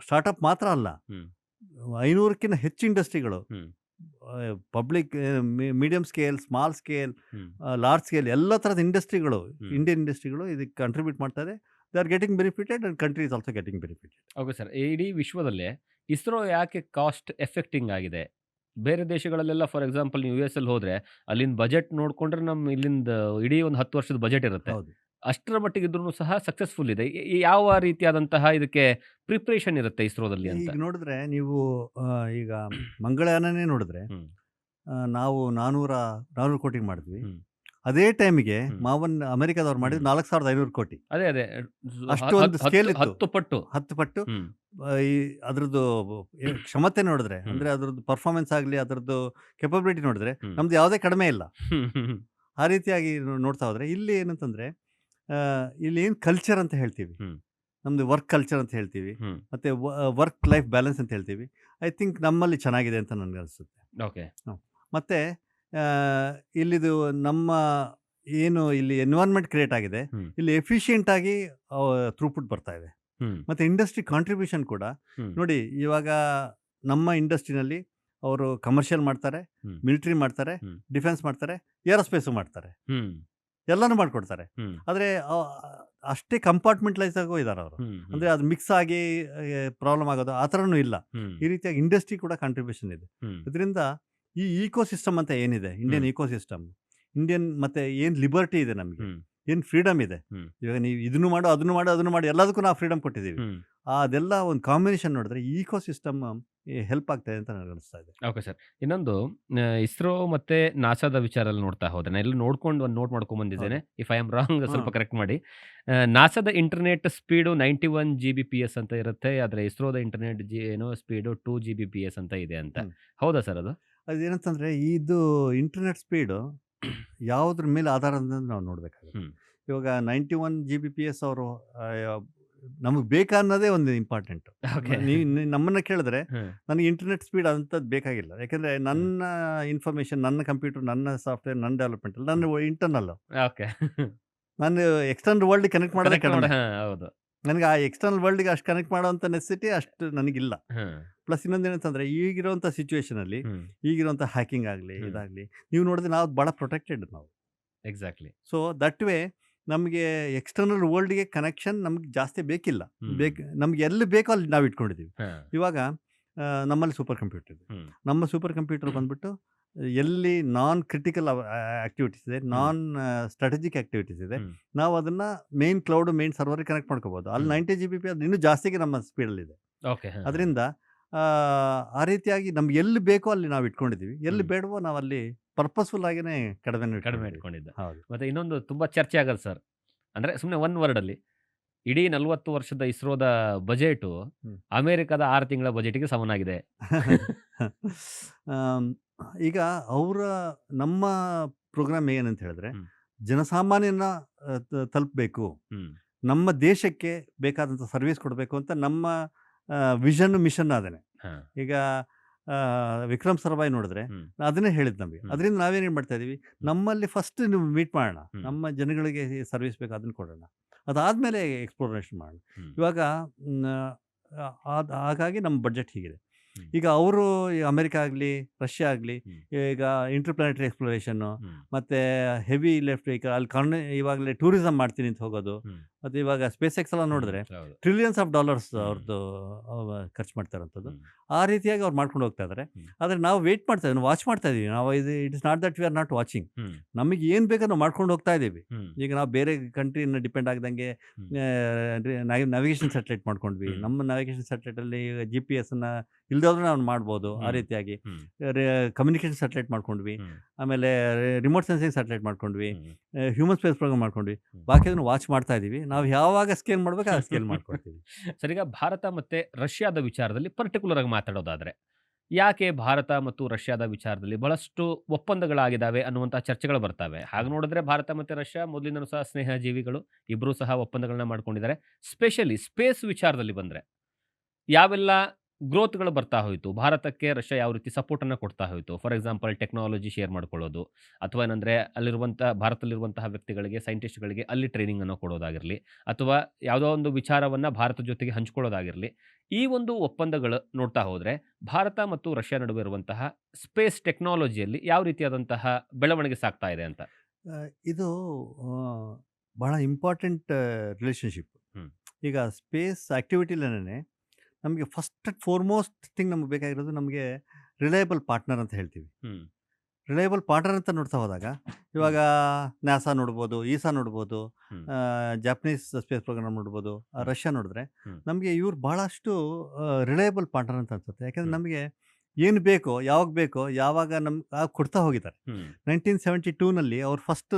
ಸ್ಟಾರ್ಟ್ಅಪ್ ಮಾತ್ರ ಅಲ್ಲ, 500ಕ್ಕಿಂತ ಹೆಚ್ಚು ಇಂಡಸ್ಟ್ರಿಗಳು, public, medium scale, small scale, large scale, ಎಲ್ಲ ಥರದ ಇಂಡಸ್ಟ್ರಿಗಳು, ಇಂಡಿಯನ್ ಇಂಡಸ್ಟ್ರಿಗಳು ಇದಕ್ಕೆ ಕಾಂಟ್ರಿಬ್ಯೂಟ್ ಮಾಡ್ತಾ ಇದೆ. They are getting benefited and country is also getting benefited. Okay sir, ಇಡೀ ವಿಶ್ವದಲ್ಲೇ ಇಸ್ರೋ ಯಾಕೆ ಕಾಸ್ಟ್ ಎಫೆಕ್ಟಿಂಗ್ ಆಗಿದೆ? ಬೇರೆ ದೇಶಗಳಲ್ಲೆಲ್ಲ ಫಾರ್ ಎಕ್ಸಾಂಪಲ್ ನೀವು US ಅಲ್ಲಿ ಹೋದ್ರೆ ಅಲ್ಲಿಂದ ಬಜೆಟ್ ನೋಡ್ಕೊಂಡ್ರೆ ನಮ್ಮ ಇಲ್ಲಿಂದ ಇಡೀ ಒಂದು 10 ವರ್ಷದ ಬಜೆಟ್ ಇರುತ್ತೆ. ಹೌದು. ಅಷ್ಟರ ಮಟ್ಟಿಗೆ ಇದ್ರೂ ಸಹ ಸಕ್ಸಸ್ಫುಲ್ ಇದೆ. ಯಾವ ರೀತಿಯಾದಂತಹ ಇದಕ್ಕೆ ಪ್ರಿಪ್ರೇಷನ್ ಇರುತ್ತೆ ಇಸ್ರೋದಲ್ಲಿ ಅಂತ? ಈಗ ನೋಡಿದ್ರೆ ನೀವು ಈಗ ಮಂಗಳಯಾನನೇ ನೋಡಿದ್ರೆ ನಾವು 400 ಕೋಟಿ ಮಾಡಿದ್ವಿ. ಅದೇ ಟೈಮಿಗೆ ಅಮೆರಿಕದವ್ರು ಮಾಡಿದ್ರು 4500 ಕೋಟಿ. ಅದೇ ಅಷ್ಟು ಒಂದು ಸ್ಕೇಲ್ ಇತ್ತು. 10 ಪಟ್ಟು ಈ ಅದ್ರದ್ದು ಕ್ಷಮತೆ ನೋಡಿದ್ರೆ, ಅಂದ್ರೆ ಅದ್ರದ್ದು ಪರ್ಫಾರ್ಮೆನ್ಸ್ ಆಗಲಿ, ಅದ್ರದ್ದು ಕೆಪಬಿಲಿಟಿ ನೋಡಿದ್ರೆ ನಮ್ದು ಯಾವುದೇ ಕಡಿಮೆ ಇಲ್ಲ. ಆ ರೀತಿಯಾಗಿ ನೋಡ್ತಾ ಹೋದ್ರೆ ಇಲ್ಲಿ ಏನಂತಂದ್ರೆ, ಇಲ್ಲಿ ಏನು ಕಲ್ಚರ್ ಅಂತ ಹೇಳ್ತೀವಿ, ನಮ್ದು ವರ್ಕ್ ಕಲ್ಚರ್ ಅಂತ ಹೇಳ್ತೀವಿ, ಮತ್ತೆ ವರ್ಕ್ ಲೈಫ್ ಬ್ಯಾಲೆನ್ಸ್ ಅಂತ ಹೇಳ್ತೀವಿ. ಐ ಥಿಂಕ್ ನಮ್ಮಲ್ಲಿ ಚೆನ್ನಾಗಿದೆ ಅಂತ ನನಗೆ ಅನಿಸುತ್ತೆ. ಓಕೆ. ಮತ್ತೆ ಇಲ್ಲಿದು ನಮ್ಮ ಏನು ಇಲ್ಲಿ ಎನ್ವೈರನ್ಮೆಂಟ್ ಕ್ರಿಯೇಟ್ ಆಗಿದೆ, ಇಲ್ಲಿ ಎಫಿಷಿಯೆಂಟ್ ಆಗಿ ಥ್ರೂಪುಟ್ ಬರ್ತಾ ಇದೆ. ಮತ್ತೆ ಇಂಡಸ್ಟ್ರಿ ಕಾಂಟ್ರಿಬ್ಯೂಷನ್ ಕೂಡ ನೋಡಿ, ಇವಾಗ ನಮ್ಮ ಇಂಡಸ್ಟ್ರಿನಲ್ಲಿ ಅವರು ಕಮರ್ಷಿಯಲ್ ಮಾಡ್ತಾರೆ, ಮಿಲಿಟರಿ ಮಾಡ್ತಾರೆ, ಡಿಫೆನ್ಸ್ ಮಾಡ್ತಾರೆ, ಏರೋಸ್ಪೇಸು ಮಾಡ್ತಾರೆ, ಎಲ್ಲಾನು ಮಾಡ್ಕೊಡ್ತಾರೆ. ಆದರೆ ಅಷ್ಟೇ ಕಂಪಾರ್ಟ್ಮೆಂಟಲೈಸ್ ಆಗೋ ಇದ್ದಾರೆ ಅವರು. ಅಂದರೆ ಅದು ಮಿಕ್ಸ್ ಆಗಿ ಪ್ರಾಬ್ಲಮ್ ಆಗೋದು ಆ ಥರನೂ ಇಲ್ಲ. ಈ ರೀತಿಯಾಗಿ ಇಂಡಸ್ಟ್ರಿ ಕೂಡ ಕಾಂಟ್ರಿಬ್ಯೂಷನ್ ಇದೆ. ಇದರಿಂದ ಈ ಈಕೋಸಿಸ್ಟಮ್ ಅಂತ ಏನಿದೆ, ಇಂಡಿಯನ್ ಈಕೋಸಿಸ್ಟಮ್, ಇಂಡಿಯನ್ ಮತ್ತೆ ಏನು ಲಿಬರ್ಟಿ ಇದೆ, ನಮಗೆ ಏನು ಫ್ರೀಡಮ್ ಇದೆ. ಇವಾಗ ನೀವು ಇದನ್ನು ಮಾಡು, ಅದನ್ನು ಮಾಡು, ಎಲ್ಲದಕ್ಕೂ ನಾವು ಫ್ರೀಡಮ್ ಕೊಟ್ಟಿದ್ದೀವಿ. ಅದೆಲ್ಲ ಒಂದು ಕಾಂಬಿನೇಷನ್ ನೋಡಿದ್ರೆ ಈಕೋಸಿಸ್ಟಮ್ ಹೆಲ್ಪ್ ಆಗ್ತಾ ಇದೆ ಅಂತ ನನಗೆ ಅನಿಸ್ತಾ ಇದೆ. ಓಕೆ ಸರ್, ಇನ್ನೊಂದು ಇಸ್ರೋ ಮತ್ತೆ ನಾಸಾದ ವಿಚಾರದಲ್ಲಿ ನೋಡ್ತಾ ಹೋದ್ರೆ, ನಾನು ಎಲ್ಲ ನೋಡ್ಕೊಂಡು ಒಂದು ನೋಟ್ ಮಾಡ್ಕೊಂಡು ಬಂದಿದ್ದೇನೆ. ಇಫ್ ಐ ಆಮ್ ರಾಂಗ್ ಸ್ವಲ್ಪ ಕರೆಕ್ಟ್ ಮಾಡಿ. ನಾಸಾದ ಇಂಟರ್ನೆಟ್ ಸ್ಪೀಡು 91 Gbps ಅಂತ ಇರುತ್ತೆ, ಆದರೆ ಇಸ್ರೋದ ಇಂಟರ್ನೆಟ್ ಸ್ಪೀಡು 2 Gbps ಅಂತ ಇದೆ ಅಂತ. ಹೌದಾ ಸರ್? ಅದೇನಂತಂದ್ರೆ, ಇದು ಇಂಟರ್ನೆಟ್ ಸ್ಪೀಡು ಯಾವುದ್ರ ಮೇಲೆ ಆಧಾರ ಅಂತ ನಾವು ನೋಡ್ಬೇಕಾಗುತ್ತೆ. ಇವಾಗ 91 Gbps ಅವರು ನಮಗೆ ಬೇಕಾನ್ನೋದೇ ಒಂದು ಇಂಪಾರ್ಟೆಂಟ್. ನಮ್ಮನ್ನ ಕೇಳಿದ್ರೆ ನನಗೆ ಇಂಟರ್ನೆಟ್ ಸ್ಪೀಡ್ ಅಂಥದ್ದು ಬೇಕಾಗಿಲ್ಲ. ಯಾಕೆಂದ್ರೆ ನನ್ನ ಇನ್ಫಾರ್ಮೇಶನ್, ನನ್ನ ಕಂಪ್ಯೂಟರ್, ನನ್ನ ಸಾಫ್ಟ್ವೇರ್, ನನ್ನ ಡೆವಲಪ್ಮೆಂಟ್, ನನ್ನ ಇಂಟರ್ನಲ್, ನಾನು ಎಕ್ಸ್ಟರ್ನಲ್ ವರ್ಲ್ಡ್ ಕನೆಕ್ಟ್ ಮಾಡೋದೇ ಕಡಿಮೆ. ನನಗೆ ಆ ಎಕ್ಸ್ಟರ್ನಲ್ ವರ್ಲ್ಡ್ಗೆ ಅಷ್ಟು ಕನೆಕ್ಟ್ ಮಾಡೋವಂಥ ನೆಸೆಸಿಟಿ ಅಷ್ಟು ನನಗಿಲ್ಲ. ಪ್ಲಸ್ ಇನ್ನೊಂದೇನಂತಂದ್ರೆ, ಈಗಿರುವಂಥ ಸಿಚುವೇಶನಲ್ಲಿ, ಈಗಿರುವಂಥ ಹ್ಯಾಕಿಂಗ್ ಆಗಲಿ, ಇದಾಗಲಿ, ನೀವು ನೋಡಿದ್ರೆ ನಾವು ಭಾಳ ಪ್ರೊಟೆಕ್ಟೆಡ್ ನಾವು. ಎಕ್ಸಾಕ್ಟ್ಲಿ. ಸೊ ದಟ್ ವೇ ನಮಗೆ ಎಕ್ಸ್ಟರ್ನಲ್ ವರ್ಲ್ಡ್ಗೆ ಕನೆಕ್ಷನ್ ನಮ್ಗೆ ಜಾಸ್ತಿ ಬೇಕಿಲ್ಲ. ನಮ್ಗೆ ಎಲ್ಲಿ ಬೇಕೋ ಅಲ್ಲಿ ನಾವು ಇಟ್ಕೊಂಡಿದ್ದೀವಿ. ಇವಾಗ ನಮ್ಮಲ್ಲಿ ಸೂಪರ್ ಕಂಪ್ಯೂಟರ್ ಇದೆ. ನಮ್ಮ ಸೂಪರ್ ಕಂಪ್ಯೂಟರ್ ಬಂದ್ಬಿಟ್ಟು ಎಲ್ಲಿ ನಾನ್ ಕ್ರಿಟಿಕಲ್ ಆಕ್ಟಿವಿಟೀಸ್ ಇದೆ, ನಾನ್ ಸ್ಟ್ರಾಟಜಿಕ್ ಆಕ್ಟಿವಿಟೀಸ್ ಇದೆ, ನಾವು ಅದನ್ನ main cloud, main server connect ಮಾಡ್ಕೋಬಹುದು. ಅಲ್ಲಿ 90 Gbps ಅದು ಇನ್ನೂ ಜಾಸ್ತಿಗೆ ನಮ್ಮ ಸ್ಪೀಡಲ್ಲಿ ಇದೆ. ಅದರಿಂದ ಆ ರೀತಿಯಾಗಿ ನಮ್ಗೆ ಎಲ್ಲಿ ಬೇಕೋ ಅಲ್ಲಿ ನಾವು ಇಟ್ಕೊಂಡಿದ್ದೀವಿ. ಎಲ್ಲಿ ಬೇಡವೋ ನಾವು ಅಲ್ಲಿ ಪರ್ಪಸ್ಫುಲ್ ಆಗಿನೇ ಕಡಿಮೆ ಇಟ್ಕೊಂಡಿದ್ದೆ. ಮತ್ತೆ ಇನ್ನೊಂದು ತುಂಬಾ ಚರ್ಚೆ ಆಗಲ್ಲ ಸರ್, ಅಂದ್ರೆ ಸುಮ್ಮನೆ ಒನ್ ವರ್ಡ್ ಅಲ್ಲಿ, ಇಡೀ 40 ವರ್ಷದ ಇಸ್ರೋದ ಬಜೆಟು ಅಮೆರಿಕದ 6 ತಿಂಗಳ ಬಜೆಟ್ಗೆ ಸಮನಾಗಿದೆ. ಈಗ ನಮ್ಮ ಪ್ರೋಗ್ರಾಮ್ ಏನಂತ ಹೇಳಿದ್ರೆ, ಜನಸಾಮಾನ್ಯನ ತಲುಪಬೇಕು, ನಮ್ಮ ದೇಶಕ್ಕೆ ಬೇಕಾದಂಥ ಸರ್ವಿಸ್ ಕೊಡಬೇಕು ಅಂತ ನಮ್ಮ ವಿಷನ್, ಮಿಷನ್ ಅದನ್ನೇ. ಈಗ ವಿಕ್ರಮ್ ಸಾರಾಭಾಯಿ ನೋಡಿದ್ರೆ ಅದನ್ನೇ ಹೇಳಿದ್ ನಮಗೆ. ಅದರಿಂದ ನಾವೇನೇನು ಮಾಡ್ತಾ ಇದೀವಿ, ನಮ್ಮಲ್ಲಿ ಫಸ್ಟ್ ನೀವು ಮೀಟ್ ಮಾಡೋಣ, ನಮ್ಮ ಜನಗಳಿಗೆ ಸರ್ವಿಸ್ ಬೇಕು, ಅದನ್ನು ಕೊಡೋಣ, ಅದಾದಮೇಲೆ ಎಕ್ಸ್ಪ್ಲೋರೇಷನ್ ಮಾಡೋಣ. ಇವಾಗ ಹಾಗಾಗಿ ನಮ್ಮ ಬಡ್ಜೆಟ್ ಹೀಗಿದೆ. ಈಗ ಅವರು ಅಮೆರಿಕ ಆಗಲಿ, ರಷ್ಯಾ ಆಗಲಿ, ಈಗ ಇಂಟರ್ಪ್ಲಾನೆಟರಿ ಎಕ್ಸ್ಪ್ಲೋರೇಷನ್ನು, ಮತ್ತು ಹೆವಿ ಲೆಫ್ಟ್ ವೆಹಿಕಲ್, ಅಲ್ಲಿ ಇವಾಗಲೇ ಟೂರಿಸಮ್ ಮಾಡ್ತೀನಿ ಅಂತ ಹೋಗೋದು, ಮತ್ತು ಇವಾಗ ಸ್ಪೇಸ್ ಎಕ್ಸ್ ಎಲ್ಲ ನೋಡಿದ್ರೆ ಹೌದು. ಟ್ರಿಲಿಯನ್ಸ್ ಆಫ್ ಡಾಲರ್ಸ್ ಹ್ಮ್. ಅವ್ರದ್ದು ಖರ್ಚು ಮಾಡ್ತಾರಂಥದ್ದು. ಹ್ಮ್. ಆ ರೀತಿಯಾಗಿ ಅವ್ರು ಮಾಡ್ಕೊಂಡು ಹೋಗ್ತಾ ಇದ್ದಾರೆ. ಹ್ಮ್. ಆದರೆ ನಾವು ವೆಯ್ಟ್ ಮಾಡ್ತಾ ಇದ್ದೀವಿ, ವಾಚ್ ಮಾಡ್ತಾ ಇದ್ದೀವಿ. ನಾವು it is not that we are not watching. Hmm. ನಮಗೆ ಏನು ಬೇಕೋ ನಾವು ಮಾಡ್ಕೊಂಡು ಹೋಗ್ತಾ ಇದ್ದೀವಿ. ಹ್ಮ್. ಈಗ ನಾವು ಬೇರೆ ಕಂಟ್ರಿನ ಡಿಪೆಂಡ್ ಆಗದಂಗೆ ಹ್ಮ್. ನ್ಯಾವಿಗೇಷನ್ ಸ್ಯಾಟಲೈಟ್ ಮಾಡ್ಕೊಂಡ್ವಿ. ಹ್ಮ್. ನಮ್ಮ ನ್ಯಾವಿಗೇಷನ್ ಸ್ಯಾಟಲೈಟಲ್ಲಿ GPS-ಅನ್ನು ಇಲ್ಲದವ್ರು ನಾವು ಮಾಡ್ಬೋದು. ಆ ಹ್ಮ್. ರೀತಿಯಾಗಿ ಹ್ಮ್. ಕಮ್ಯುನಿಕೇಷನ್ ಸ್ಯಾಟಲೈಟ್ ಮಾಡ್ಕೊಂಡ್ವಿ. ಹ್ಮ್. ಆಮೇಲೆ ರಿಮೋಟ್ ಸೆನ್ಸಿಂಗ್ ಸ್ಯಾಟಲೈಟ್ ಮಾಡ್ಕೊಂಡ್ವಿ. ಹ್ಮ್. ಹ್ಯೂಮನ್ ಸ್ಪೇಸ್ ಪ್ರೋಗ್ರಾಮ್ ಮಾಡ್ಕೊಂಡ್ವಿ. ಹ್ಮ್. ಬಾಕಿದನ್ನು ವಾಚ್ ಮಾಡ್ತಾ ಇದ್ದೀವಿ. ನಾವು ಯಾವಾಗ ಸ್ಕೇಲ್ ಮಾಡ್ಬೇಕು ಆ ಸ್ಕೇಲ್ ಮಾಡ್ಕೊಡ್ತೀವಿ. ಸರ್, ಈಗ ಭಾರತ ಮತ್ತೆ ರಷ್ಯಾದ ವಿಚಾರದಲ್ಲಿ ಪರ್ಟಿಕ್ಯುಲರ್ ಆಗಿ ಮಾತಾಡೋದಾದ್ರೆ, ಯಾಕೆ ಭಾರತ ಮತ್ತು ರಷ್ಯಾದ ವಿಚಾರದಲ್ಲಿ ಬಹಳಷ್ಟು ಒಪ್ಪಂದಗಳಾಗಿದ್ದಾವೆ ಅನ್ನುವಂಥ ಚರ್ಚೆಗಳು ಬರ್ತವೆ. ಹಾಗೆ ನೋಡಿದ್ರೆ ಭಾರತ ಮತ್ತು ರಷ್ಯಾ ಮೊದಲಿಂದಲೂ ಸಹ ಸ್ನೇಹ ಜೀವಿಗಳು. ಇಬ್ಬರೂ ಸಹ ಒಪ್ಪಂದಗಳನ್ನ ಮಾಡ್ಕೊಂಡಿದ್ದಾರೆ. ಸ್ಪೆಷಲಿ ಸ್ಪೇಸ್ ವಿಚಾರದಲ್ಲಿ ಬಂದರೆ ಯಾವೆಲ್ಲ ಗ್ರೋತ್‌ಗಳು ಬರ್ತಾ ಹೋಯಿತು. ಭಾರತಕ್ಕೆ ರಷ್ಯಾ ಯಾವ ರೀತಿ ಸಪೋರ್ಟನ್ನು ಕೊಡ್ತಾ ಹೋಯಿತು. ಫಾರ್ ಎಕ್ಸಾಂಪಲ್ ಟೆಕ್ನಾಲಜಿ ಶೇರ್ ಮಾಡ್ಕೊಳ್ಳೋದು, ಅಥವಾ ಏನಂದ್ರೆ ಭಾರತದಲ್ಲಿರುವಂತಹ ವ್ಯಕ್ತಿಗಳಿಗೆ, ಸೈಂಟಿಸ್ಟ್‌ಗಳಿಗೆ ಅಲ್ಲಿ ಟ್ರೈನಿಂಗನ್ನು ಕೊಡೋದಾಗಿರಲಿ, ಅಥವಾ ಯಾವುದೋ ಒಂದು ವಿಚಾರವನ್ನ ಭಾರತದ ಜೊತೆಗೆ ಹಂಚಿಕೊಳ್ಳೋದಾಗಿರಲಿ. ಈ ಒಂದು ಒಪ್ಪಂದಗಳು ನೋಡ್ತಾ ಹೋದ್ರೆ ಭಾರತ ಮತ್ತು ರಷ್ಯಾ ನಡುವೆ ಇರುವಂತಹ ಸ್ಪೇಸ್ ಟೆಕ್ನಾಲಜಿಯಲ್ಲಿ ಯಾವ ರೀತಿಯಾದಂತಹ ಬೆಳವಣಿಗೆ ಸಾಗ್ತಾ ಇದೆ ಅಂತ? ಇದು ಬಹಳ ಇಂಪಾರ್ಟೆಂಟ್ ರಿಲೇಷನ್‌ಶಿಪ್. ಹ್ಮ್. ಈಗ ಸ್ಪೇಸ್ ಆಕ್ಟಿವಿಟಿಲೇನೆ ನಮಗೆ ಫಸ್ಟ್ ಅಂಡ್ ಫಾರ್ಮೋಸ್ಟ್ ಥಿಂಗ್ ನಮಗೆ ಬೇಕಾಗಿರೋದು ನಮಗೆ ರಿಲಯಬಲ್ ಪಾರ್ಟ್ನರ್ ಅಂತ ಹೇಳ್ತೀವಿ. ಹ್ಮ್. ರಿಲಯಬಲ್ ಪಾರ್ಟ್ನರ್ ಅಂತ ನೋಡ್ತಾ ಹೋದಾಗ ಇವಾಗ ನಾಸಾ ನೋಡ್ಬೋದು, ಈಸಾ ನೋಡ್ಬೋದು, ಹ್ಮ್. ಜಾಪನೀಸ್ ಸ್ಪೇಸ್ ಪ್ರೋಗ್ರಾಮ್ ನೋಡ್ಬೋದು, ರಷ್ಯಾ ನೋಡಿದ್ರೆ ಹ್ಮ್. ನಮಗೆ ಇವ್ರು ಭಾಳಷ್ಟು ರಿಲಯಬಲ್ ಪಾರ್ಟ್ನರ್ ಅಂತ ಅನ್ಸುತ್ತೆ. ಯಾಕಂದರೆ ಹ್ಮ್. ನಮಗೆ ಏನು ಬೇಕೋ, ಯಾವಾಗ ನಮ್ಗೆ ಕೊಡ್ತಾ ಹೋಗಿದ್ದಾರೆ. ಹ್ಮ್. 1972ನಲ್ಲಿ ಅವ್ರು ಫಸ್ಟ್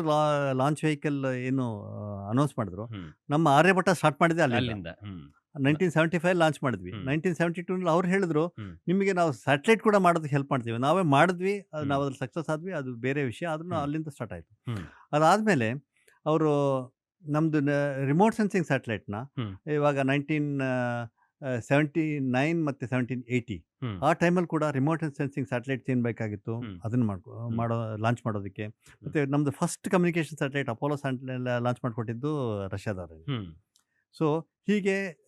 ಲಾಂಚ್ ವೆಹಿಕಲ್ ಏನು ಅನೌನ್ಸ್ ಮಾಡಿದ್ರು, ಹ್ಮ್. ನಮ್ಮ ಆರ್ಯಭಟ ಸ್ಟಾರ್ಟ್ ಮಾಡಿದ್ದೆ ಅಲ್ಲಿಂದ. ಅಲ್ಲಿಂದ. ಹ್ಮ್. 1975 ಲಾಂಚ್ ಮಾಡಿದ್ವಿ. ಹ್ಮ್. 1972ನಲ್ಲಿ ಅವ್ರು ಹೇಳಿದ್ರು, ಹ್ಮ್. ನಿಮಗೆ ನಾವು ಸ್ಯಾಟಲೈಟ್ ಕೂಡ ಮಾಡೋದಕ್ಕೆ ಹೆಲ್ಪ್ ಮಾಡ್ತೀವಿ. ನಾವೇ ಮಾಡಿದ್ವಿ, ಹ್ಮ್. ನಾವು ಅದ್ರಲ್ಲಿ ಸಕ್ಸಸ್ ಆದ್ವಿ, ಅದು ಬೇರೆ ವಿಷಯ. ಆದ್ರೂ ಹ್ಮ್. ಅಲ್ಲಿಂದ ಸ್ಟಾರ್ಟ್ ಆಯಿತು. ಹ್ಮ್. ಅದಾದಮೇಲೆ ಅವರು ನಮ್ಮದು ರಿಮೋಟ್ ಸೆನ್ಸಿಂಗ್ ಸ್ಯಾಟಲೈಟ್ನ ಹ್ಮ್. ಇವಾಗ 1979 ಮತ್ತು 1780 ಹ್ಮ್. ಆ ಟೈಮಲ್ಲಿ ಕೂಡ ರಿಮೋಟ್ ಸೆನ್ಸಿಂಗ್ ಸ್ಯಾಟಲೈಟ್ಸ್ ಏನು ಬೇಕಾಗಿತ್ತು ಹ್ಮ್. ಅದನ್ನು ಹ್ಮ್. ಲಾಂಚ್ ಮಾಡೋದಕ್ಕೆ. ಮತ್ತು ನಮ್ಮದು first communication satellite Apollo satellite launch ಮಾಡಿಕೊಟ್ಟಿದ್ದು ರಷ್ಯಾದವರೇ. ಹ್ಮ್. ಸೊ ಹೀಗೆ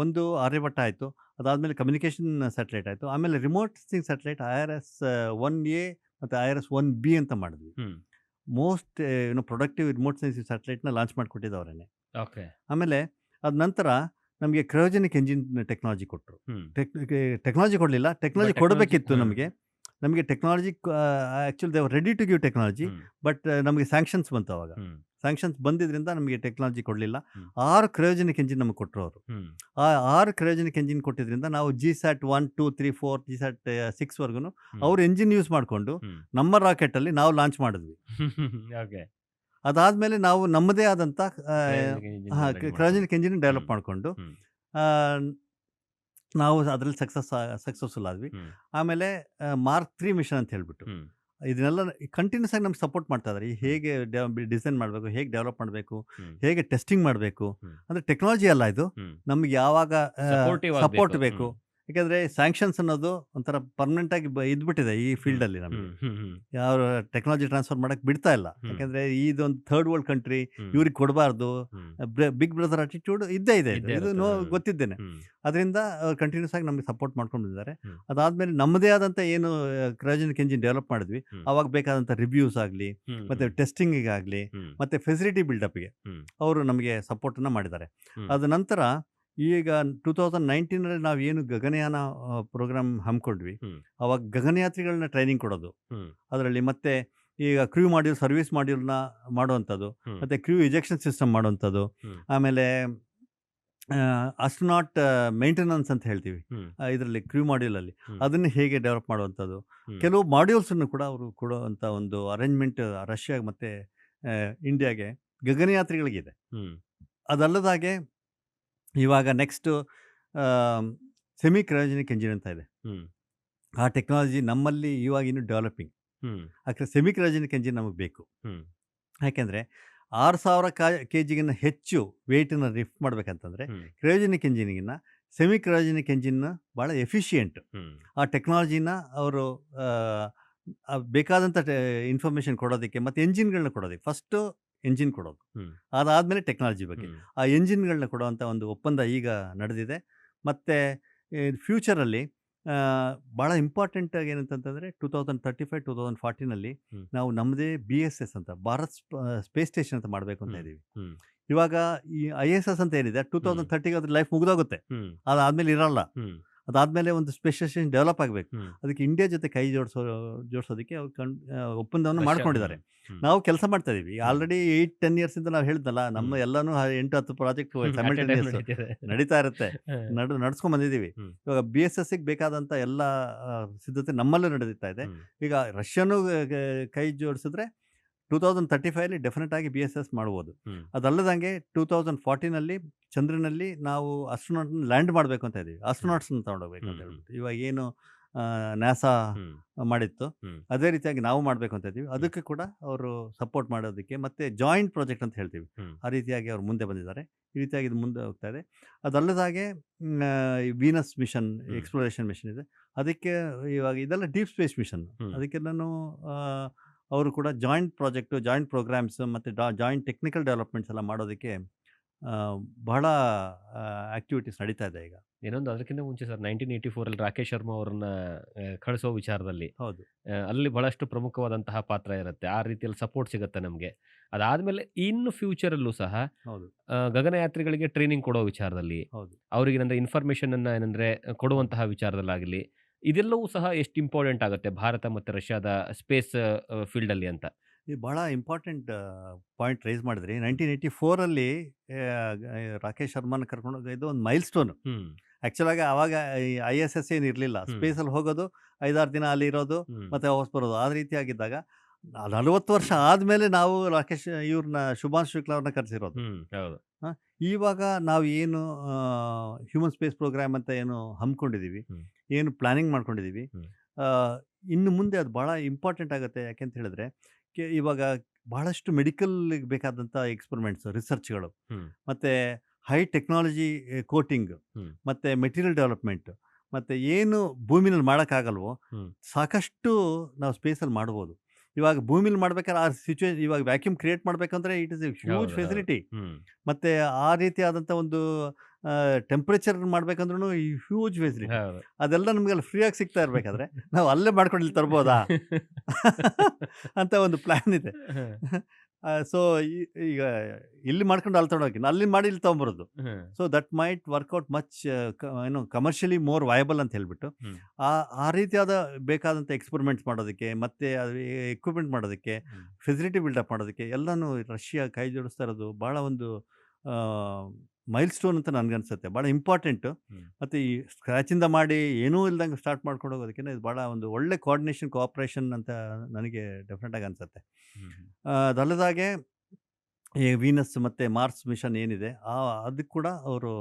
ಒಂದು ಆರ್ಯಭಟ್ಟ ಆಯಿತು. ಅದಾದಮೇಲೆ ಕಮ್ಯುನಿಕೇಷನ್ ಸ್ಯಾಟಲೈಟ್ ಆಯಿತು. ಆಮೇಲೆ ರಿಮೋಟ್ ಸೆನ್ಸಿಂಗ್ ಸ್ಯಾಟಲೈಟ್ IRS-1A ಮತ್ತು IRS-1B ಅಂತ ಮಾಡಿದ್ವಿ. Hmm. Most productive remote sensing ಸ್ಯಾಟಲೈಟ್ನ ಲಾಂಚ್ ಮಾಡಿಕೊಟ್ಟಿದ್ದವರೇ. ಓಕೆ. ಆಮೇಲೆ ಅದ ನಂತರ ನಮಗೆ ಕ್ರಯೋಜನಿಕ್ ಎಂಜಿನ್ ಟೆಕ್ನಾಲಜಿ ಕೊಟ್ಟರು. ಹ್ಮ್. ಟೆಕ್ನಾಲಜಿ ಕೊಡಲಿಲ್ಲ, ಟೆಕ್ನಾಲಜಿ But ಕೊಡಬೇಕಿತ್ತು technology, ನಮಗೆ technology actually they were ready to give technology. Hmm. But ನಮಗೆ ಸ್ಯಾಂಕ್ಷನ್ಸ್ ಬಂತು ಅವಾಗ. ಹ್ಮ್. ಸ್ಯಾಂಕ್ಷನ್ಸ್ ಬಂದಿದ್ದರಿಂದ ನಮಗೆ ಟೆಕ್ನಾಲಜಿ ಕೊಡಲಿಲ್ಲ. ಹ್ಮ್. 6 ಕ್ರಯೋಜನಿಕ್ ಎಂಜಿನ್ ನಮಗೆ ಕೊಟ್ಟರು ಅವರು. ಹ್ಮ್. ಆ 6 ಕ್ರಯೋಜನಿಕ್ ಎಂಜಿನ್ ಕೊಟ್ಟಿದ್ದರಿಂದ ನಾವು GSAT 1, 2, 3, 4, GSAT 6ವರೆಗೂ ಹ್ಮ್. ಅವ್ರ ಎಂಜಿನ್ ಯೂಸ್ ಮಾಡಿಕೊಂಡು ಹ್ಮ್. ನಮ್ಮ ರಾಕೆಟಲ್ಲಿ ನಾವು ಲಾಂಚ್ ಮಾಡಿದ್ವಿ. ಓಕೆ. ಅದಾದಮೇಲೆ ನಾವು ನಮ್ಮದೇ ಆದಂಥ Cryogenic engine ready ಮಾಡ್ಕೊಂಡು. ಕ್ರಯೋಜನಿಕ್ ಎಂಜಿನ್ ಡೆವಲಪ್ ಹ್ಮ್. ಮಾಡಿಕೊಂಡು ಹ್ಮ್. ನಾವು ಅದರಲ್ಲಿ ಸಕ್ಸಸ್ಫುಲ್ ಆದ್ವಿ. ಹ್ಮ್. ಆಮೇಲೆ ಮಾರ್ಕ್ 3 ಮಿಷನ್ ಅಂತ ಹೇಳ್ಬಿಟ್ಟು ಹ್ಮ್. ಇದನ್ನೆಲ್ಲ ಕಂಟಿನ್ಯೂಸ್ ಆಗಿ ನಮ್ಗೆ ಸಪೋರ್ಟ್ ಮಾಡ್ತಾ ಇದ್ದಾರೆ. ಹೇಗೆ ಡಿಸೈನ್ ಮಾಡಬೇಕು, ಹೇಗೆ ಡೆವಲಪ್ ಮಾಡಬೇಕು, ಹ್ಮ್. ಹೇಗೆ ಟೆಸ್ಟಿಂಗ್ ಮಾಡಬೇಕು. ಹ್ಮ್. ಅಂದರೆ ಟೆಕ್ನಾಲಜಿ ಅಲ್ಲ ಇದು, ಹ್ಮ್. ನಮ್ಗೆ ಯಾವಾಗ Supportive ಸಪೋರ್ಟ್ ಆಗ್ಬೇಕು. ಬೇಕು. ಹ್ಮ್. ಯಾಕಂದರೆ ಸ್ಯಾಂಕ್ಷನ್ಸ್ ಅನ್ನೋದು ಒಂಥರ ಪರ್ಮನೆಂಟ್ ಆಗಿ ಇದ್ಬಿಟ್ಟಿದೆ ಈ ಫೀಲ್ಡಲ್ಲಿ. ನಮಗೆ ಹ್ಮ್. ಹ್ಮ್. ಹ್ಮ್. ಯಾವ ಟೆಕ್ನಾಲಜಿ ಟ್ರಾನ್ಸ್ಫರ್ ಮಾಡಕ್ಕೆ ಬಿಡ್ತಾ ಇಲ್ಲ. ಹ್ಮ್. ಯಾಕಂದರೆ ಇದೊಂದು ಥರ್ಡ್ ವರ್ಲ್ಡ್ ಕಂಟ್ರಿ, ಹ್ಮ್. ಇವ್ರಿಗೆ ಕೊಡಬಾರ್ದು, ಹ್ಮ್. ಬಿಗ್ ಬ್ರದರ್ ಅಟಿಟ್ಯೂಡ್ ಇದ್ದೇ ಇದೆ. ಇದ್ದೇ ಇದು ಇರುತ್ತೆ. ಹ್ಮ್. ಗೊತ್ತಿದ್ದೇನೆ. ಹ್ಮ್. ಅದರಿಂದ ಕಂಟಿನ್ಯೂಸ್ ಆಗಿ ನಮಗೆ ಸಪೋರ್ಟ್ ಮಾಡ್ಕೊಂಡು ಬಂದಿದ್ದಾರೆ. ಹ್ಮ್. ಅದಾದಮೇಲೆ ನಮ್ಮದೇ ಆದಂಥ ಏನು ಕ್ರಯೋಜನಿಕ್ ಎಂಜಿನ್ ಡೆವಲಪ್ ಮಾಡಿದ್ವಿ, ಹ್ಮ್. ಅವಾಗ ಬೇಕಾದಂಥ ರಿವ್ಯೂಸ್ ಆಗಲಿ, ಹ್ಮ್. ಮತ್ತು ಹ್ಮ್. ಟೆಸ್ಟಿಂಗಿಗಾಗಲಿ, ಹ್ಮ್. ಮತ್ತು ಫೆಸಿಲಿಟಿ ಬಿಲ್ಡಪ್ಗೆ ಹ್ಮ್. ಅವರು ನಮಗೆ ಸಪೋರ್ಟನ್ನು ಮಾಡಿದ್ದಾರೆ. ಹ್ಮ್. ಅದ ನಂತರ ಈಗ 2019ರಲ್ಲಿ ನಾವು ಏನು ಗಗನಯಾನ ಪ್ರೋಗ್ರಾಮ್ ಹಮ್ಮಿಕೊಂಡ್ವಿ, ಹ್ಮ್. ಅವಾಗ ಗಗನಯಾತ್ರಿಗಳನ್ನ ಟ್ರೈನಿಂಗ್ ಕೊಡೋದು ಹ್ಮ್. ಅದರಲ್ಲಿ, ಮತ್ತು ಈಗ ಕ್ರೂ ಮಾಡ್ಯೂಲ್, ಸರ್ವಿಸ್ ಮಾಡ್ಯೂಲ್ನ ಮಾಡುವಂಥದ್ದು, ಹ್ಮ್. ಮತ್ತು ಕ್ರೂ ಇಜೆಕ್ಷನ್ ಸಿಸ್ಟಮ್ ಮಾಡುವಂಥದ್ದು, ಹ್ಮ್. ಆಮೇಲೆ ಅಸ್ಟ್ರೋನಾಟ್ ಮೇಂಟೆನೆನ್ಸ್ ಅಂತ ಹೇಳ್ತೀವಿ ಹ್ಮ್. ಇದರಲ್ಲಿ ಕ್ರೂ ಮಾಡ್ಯೂಲಲ್ಲಿ, ಹ್ಮ್. ಅದನ್ನು ಹೇಗೆ ಡೆವಲಪ್ ಮಾಡುವಂಥದ್ದು. ಹ್ಮ್. ಕೆಲವು ಮಾಡ್ಯೂಲ್ಸನ್ನು ಕೂಡ ಅವರು ಕೊಡುವಂಥ ಒಂದು ಅರೇಂಜ್ಮೆಂಟ್ ರಷ್ಯಾ ಮತ್ತು ಇಂಡಿಯಾಗೆ ಗಗನಯಾತ್ರಿಗಳಿಗಿದೆ. ಹ್ಮ್. ಅದಲ್ಲದಾಗೆ ಇವಾಗ ನೆಕ್ಸ್ಟು ಸೆಮಿ ಕ್ರಯೋಜನಿಕ್ ಎಂಜಿನ್ ಅಂತ ಇದೆ. ಹ್ಮ್. ಆ ಟೆಕ್ನಾಲಜಿ ನಮ್ಮಲ್ಲಿ ಇವಾಗ ಇನ್ನೂ ಡೆವಲಪಿಂಗ್. ಹ್ಮ್. ಯಾಕಂದರೆ ಸೆಮಿ ಕ್ರಯೋಜನಿಕ್ ಎಂಜಿನ್ ನಮಗೆ ಬೇಕು. ಹ್ಮ್. ಯಾಕೆಂದರೆ 6000 kgಗಿನ್ನ ಹೆಚ್ಚು ವೆಯ್ಟನ್ನು ಲಿಫ್ಟ್ ಮಾಡಬೇಕಂತಂದರೆ ಹ್ಮ್. ಕ್ರಯೋಜನಿಕ್ ಎಂಜಿನ್ಗಿನ್ನ ಸೆಮಿ ಕ್ರಯೋಜನಿಕ್ ಎಂಜಿನ್ ಭಾಳ ಎಫಿಷಿಯೆಂಟ್. ಹ್ಮ್. ಆ ಟೆಕ್ನಾಲಜಿನ ಅವರು ಬೇಕಾದಂಥ ಇನ್ಫಾರ್ಮೇಷನ್ ಕೊಡೋದಕ್ಕೆ ಮತ್ತು ಎಂಜಿನ್ಗಳನ್ನ ಕೊಡೋದಕ್ಕೆ, ಫಸ್ಟು ಎಂಜಿನ್ ಕೊಡೋದು, ಹ್ಮ್. ಅದಾದಮೇಲೆ ಟೆಕ್ನಾಲಜಿ ಬಗ್ಗೆ ಹ್ಮ್. ಆ ಎಂಜಿನ್ಗಳನ್ನ ಕೊಡುವಂಥ ಒಂದು ಒಪ್ಪಂದ ಈಗ ನಡೆದಿದೆ. ಮತ್ತು ಫ್ಯೂಚರಲ್ಲಿ ಭಾಳ ಇಂಪಾರ್ಟೆಂಟ್ ಆಗಿ ಏನಂತಂತಂದರೆ 2035 2040ನಲ್ಲಿ ಹ್ಮ್. ನಾವು ನಮ್ಮದೇ BSS ಅಂತ ಭಾರತ್ ಸ್ಪೇಸ್ ಸ್ಟೇಷನ್ ಅಂತ ಮಾಡಬೇಕು ಅಂತ ಹ್ಮ್. ಇದ್ದೀವಿ. ಹ್ಮ್. ಇವಾಗ ಈ ISS ಅಂತ ಏನಿದೆ 2030ಗೆ ಅದ್ರ ಲೈಫ್ ಮುಗಿದೋಗುತ್ತೆ, ಹ್ಮ್. ಅದಾದಮೇಲೆ ಇರಲ್ಲ. ಹ್ಮ್. ಅದಾದಮೇಲೆ ಒಂದು ಸ್ಪೇಸ್ ಸ್ಟೇಷನ್ ಡೆವಲಪ್ ಆಗಬೇಕು. ಹ್ಮ್. ಅದಕ್ಕೆ ಇಂಡಿಯಾ ಜೊತೆ ಕೈ ಜೋಡಿಸೋದಕ್ಕೆ ಅವ್ರು ಒಪ್ಪಂದವನ್ನು ರಷ್ಯಾ. ಮಾಡ್ಕೊಂಡಿದ್ದಾರೆ. ಹ್ಮ್. ನಾವು ಕೆಲಸ ಮಾಡ್ತಾ ಇದೀವಿ ಹ್ಮ್. ಆಲ್ರೆಡಿ 8-10 ಇಯರ್ಸಿಂದ. ನಾವು ಹೇಳಿದ್ನಲ್ಲ, ನಮ್ಮ ಹ್ಮ್. ಎಲ್ಲಾನು 8-10 project at a time simultaneous ನಡೀತಿದೆ. ನಡೀತಾ ಇರುತ್ತೆ. ಹ್ಮ್. ನಡ್ಸ್ಕೊಂಡ್ ಬಂದಿದ್ದೀವಿ. ಹ್ಮ್. ಇವಾಗ BSSಗೆ ಬೇಕಾದಂಥ ಎಲ್ಲ ಸಿದ್ಧತೆ ನಮ್ಮಲ್ಲೂ ನಡೀತಾ ಇದೆ. ಹ್ಮ್. ಈಗ ರಷ್ಯಾನು ಕೈ ಜೋಡಿಸಿದ್ರೆ 2035 ಡೆಫಿನೆಟ್ ಆಗಿ BSS ಮಾಡ್ಬೋದು. ಹ್ಮ್. ಅದಲ್ಲದಂಗೆ 2040ನಲ್ಲಿ ಚಂದ್ರನಲ್ಲಿ ನಾವು ಆಸ್ಟ್ರೋನಾಟ್ನ ಲ್ಯಾಂಡ್ ಮಾಡಬೇಕು ಅಂತ ಇದ್ದೀವಿ. ಆಸ್ಟ್ರೋನಾಟ್ಸ್ನ ತಗೊಂಡೋಗ್ಬೇಕು ಅಂತ ಹ್ಮ್. ಹೇಳ್ಬಿಟ್ಟು ಇವಾಗ ಏನು ನಾಸಾ ಹ್ಮ್. ಮಾಡಿತ್ತು, ಹ್ಮ್. ಅದೇ ರೀತಿಯಾಗಿ ನಾವು ಮಾಡಬೇಕು ಅಂತ ಇದ್ದೀವಿ. ಅದಕ್ಕೆ ಕೂಡ ಅವರು ಸಪೋರ್ಟ್ ಮಾಡೋದಕ್ಕೆ ಮತ್ತು ಜಾಯಿಂಟ್ ಪ್ರಾಜೆಕ್ಟ್ ಅಂತ ಹೇಳ್ತೀವಿ, ಹ್ಮ್. ಆ ರೀತಿಯಾಗಿ ಅವ್ರು ಮುಂದೆ ಬಂದಿದ್ದಾರೆ. ಈ ರೀತಿಯಾಗಿ ಇದು ಮುಂದೆ ಹೋಗ್ತಾ ಇದೆ. ಅದಲ್ಲದಾಗೆ ವೀನಸ್ ಮಿಷನ್, ಎಕ್ಸ್ಪ್ಲೋರೇಷನ್ ಮಿಷನ್ ಇದೆ. ಅದಕ್ಕೆ ಇವಾಗ ಇದೆಲ್ಲ ಡೀಪ್ ಸ್ಪೇಸ್ ಮಿಷನ್. ಹ್ಮ್. ಅದಕ್ಕೆಲ್ಲನೂ ಅವರು ಕೂಡ ಜಾಯಿಂಟ್ ಪ್ರಾಜೆಕ್ಟು, ಜಾಯಿಂಟ್ ಪ್ರೋಗ್ರಾಮ್ಸ್ ಮತ್ತು ಜಾಯಿಂಟ್ ಟೆಕ್ನಿಕಲ್ ಡೆವಲಪ್ಮೆಂಟ್ಸ್ ಎಲ್ಲ ಮಾಡೋದಕ್ಕೆ ಬಹಳ ಆ್ಯಕ್ಟಿವಿಟೀಸ್ ನಡೀತಾ ಇದೆ ಈಗ. ಇನ್ನೊಂದು ಅದಕ್ಕಿಂತ ಮುಂಚೆ ಸರ್ 1984 ರಾಕೇಶ್ ಶರ್ಮಾ ಅವರನ್ನ ಕಳಿಸೋ ವಿಚಾರದಲ್ಲಿ ಹೌದು, ಅಲ್ಲಿ ಬಹಳಷ್ಟು ಪ್ರಮುಖವಾದಂತಹ ಪಾತ್ರ ಇರುತ್ತೆ. ಆ ರೀತಿಯಲ್ಲಿ ಸಪೋರ್ಟ್ ಸಿಗುತ್ತೆ ನಮಗೆ. ಅದಾದಮೇಲೆ ಇನ್ನು ಫ್ಯೂಚರಲ್ಲೂ ಸಹ ಹೌದು, ಗಗನಯಾತ್ರಿಗಳಿಗೆ ಟ್ರೈನಿಂಗ್ ಕೊಡೋ ವಿಚಾರದಲ್ಲಿ, ಹೌದು. ಅವರಿಗೆ ಏನಂದ್ರೆ ಇನ್ಫಾರ್ಮೇಷನನ್ನು ಏನಂದರೆ ಕೊಡುವಂತಹ ವಿಚಾರದಲ್ಲಾಗಲಿ, ಇದೆಲ್ಲವೂ ಸಹ ಎಷ್ಟು ಇಂಪಾರ್ಟೆಂಟ್ ಆಗುತ್ತೆ ಭಾರತ ಮತ್ತು ರಷ್ಯಾದ ಸ್ಪೇಸ್ ಫೀಲ್ಡಲ್ಲಿ ಅಂತ. ಇದು ಭಾಳ ಇಂಪಾರ್ಟೆಂಟ್ ಪಾಯಿಂಟ್ ರೈಸ್ ಮಾಡಿದ್ರಿ. 1984 ರಾಕೇಶ್ ಶರ್ಮಾನ ಕರ್ಕೊಂಡು ಇದು ಒಂದು ಮೈಲ್ ಸ್ಟೋನು. ಹ್ಮ್. ಆ್ಯಕ್ಚುಲಾಗಿ ಆವಾಗ ಈ ISS ಏನು ಇರಲಿಲ್ಲ. ಸ್ಪೇಸಲ್ಲಿ ಹೋಗೋದು, 5-6 ದಿನ ಅಲ್ಲಿ ಇರೋದು, ಮತ್ತೆ ವಾಪಸ್ ಬರೋದು, ಆ ರೀತಿಯಾಗಿದ್ದಾಗ 40 ವರ್ಷ ಆದಮೇಲೆ ನಾವು ರಾಕೇಶ್ ಇವ್ರನ್ನ ಶುಭಾಂಶು ಶುಕ್ಲಾ ಅವ್ರನ್ನ ಕರೆಸಿರೋದು. ಹೌದು. ಇವಾಗ ನಾವು ಏನು ಹ್ಯೂಮನ್ ಸ್ಪೇಸ್ ಪ್ರೋಗ್ರಾಮ್ ಅಂತ ಏನು ಹಮ್ಮಿಕೊಂಡಿದ್ದೀವಿ, ಹ್ಮ್. ಏನು ಪ್ಲ್ಯಾನಿಂಗ್ ಮಾಡ್ಕೊಂಡಿದ್ದೀವಿ, ಹ್ಮ್. ಇನ್ನು ಮುಂದೆ ಅದು ಭಾಳ ಇಂಪಾರ್ಟೆಂಟ್ ಆಗುತ್ತೆ. ಯಾಕೆಂತ ಹೇಳಿದ್ರೆ ಇವಾಗ ಭಾಳಷ್ಟು ಮೆಡಿಕಲ್ಗೆ ಬೇಕಾದಂಥ ಎಕ್ಸ್ಪರಿಮೆಂಟ್ಸ್, ರಿಸರ್ಚ್ಗಳು, ಹ್ಮ್. ಮತ್ತು ಹೈ ಟೆಕ್ನಾಲಜಿ ಕೋಟಿಂಗ್, ಹ್ಮ್. ಮತ್ತು ಮೆಟೀರಿಯಲ್ ಡೆವಲಪ್ಮೆಂಟ್, ಮತ್ತು ಏನು ಭೂಮಿನಲ್ಲಿ ಮಾಡೋಕ್ಕಾಗಲ್ವೋ ಹ್ಮ್. ಸಾಕಷ್ಟು ನಾವು ಸ್ಪೇಸಲ್ಲಿ ಮಾಡ್ಬೋದು. ಇವಾಗ ಭೂಮಿಲಿ ಮಾಡ್ಬೇಕಾದ್ರೆ ಆ ಸಿಚುವೇಶನ್, ಇವಾಗ ವ್ಯಾಕ್ಯೂಮ್ ಕ್ರಿಯೇಟ್ ಮಾಡಬೇಕಂದ್ರೆ ಇಟ್ ಇಸ್ ಎ ಹ್ಯೂಜ್ ಹೌದು, ಹೌದು. ಫೆಸಿಲಿಟಿ. ಹ್ಮ್. ಮತ್ತು ಆ ರೀತಿಯಾದಂಥ ಒಂದು ಟೆಂಪ್ರೇಚರ್ ಮಾಡ್ಬೇಕಂದ್ರೂ ಈ ಹ್ಯೂಜ್ ಫೆಸಿಲಿಟಿ. ಹೌದು. ಅದೆಲ್ಲ ನಮಗೆಲ್ಲ ಫ್ರೀಯಾಗಿ ಸಿಗ್ತಾ ಇರಬೇಕಾದ್ರೆ ನಾವು ಅಲ್ಲೇ ಮಾಡ್ಕೊಂಡು ಇಲ್ಲಿ ತರ್ಬೋದಾ ಅಂತ ಒಂದು ಪ್ಲ್ಯಾನ್ ಇದೆ. ಸೊ ಈಗ ಇಲ್ಲಿ ಮಾಡ್ಕೊಂಡು ಅಲ್ಲಿ ತೊಗೊಂಡೋಗಿ ಅಲ್ಲಿ ಮಾಡಿ ಇಲ್ಲಿ ತೊಗೊಂಬರೋದು. Hmm. So that might work out much ಏನು ಕಮರ್ಷಿಯಲಿ ಮೋರ್ ವಯಬಲ್ ಅಂತ ಹೇಳ್ಬಿಟ್ಟು ಹ್ಮ್. ಆ ರೀತಿಯಾದ ಬೇಕಾದಂಥ ಎಕ್ಸ್ಪರಿಮೆಂಟ್ಸ್ ಮಾಡೋದಕ್ಕೆ, ಮತ್ತು ಎಕ್ವಿಪ್ಮೆಂಟ್ ಮಾಡೋದಕ್ಕೆ, ಹ್ಮ್. ಫೆಸಿಲಿಟಿ ಬಿಲ್ಡಪ್ ಮಾಡೋದಕ್ಕೆ ಎಲ್ಲನೂ ರಷ್ಯಾ ಕೈ ಜೋಡಿಸ್ತಾ ಇರೋದು ಭಾಳ ಒಂದು ಮೈಲ್ ಸ್ಟೋನ್ ಅಂತ ನನಗನ್ಸುತ್ತೆ. ಭಾಳ ಇಂಪಾರ್ಟೆಂಟು. ಹ್ಮ್. ಮತ್ತು ಈ ಸ್ಕ್ರ್ಯಾಚಿಂದ ಮಾಡಿ ಏನೂ ಇಲ್ದಂಗೆ ಸ್ಟಾರ್ಟ್ ಮಾಡ್ಕೊಂಡು ಹೋಗೋದಕ್ಕಿಂತ ಇದು ಭಾಳ ಒಂದು ಒಳ್ಳೆ ಕೋಆರ್ಡಿನೇಷನ್, ಕೋಆಪ್ರೇಷನ್ ಅಂತ ನನಗೆ ಡೆಫಿನೆಟಾಗಿ ಅನಿಸುತ್ತೆ. ಹ್ಮ್. ಅದಲ್ಲದಾಗೆ ಈ ವೀನಸ್ ಮತ್ತು ಮಾರ್ಸ್ ಮಿಷನ್ ಏನಿದೆ ಅದಕ್ಕೆ ಕೂಡ ಅವರು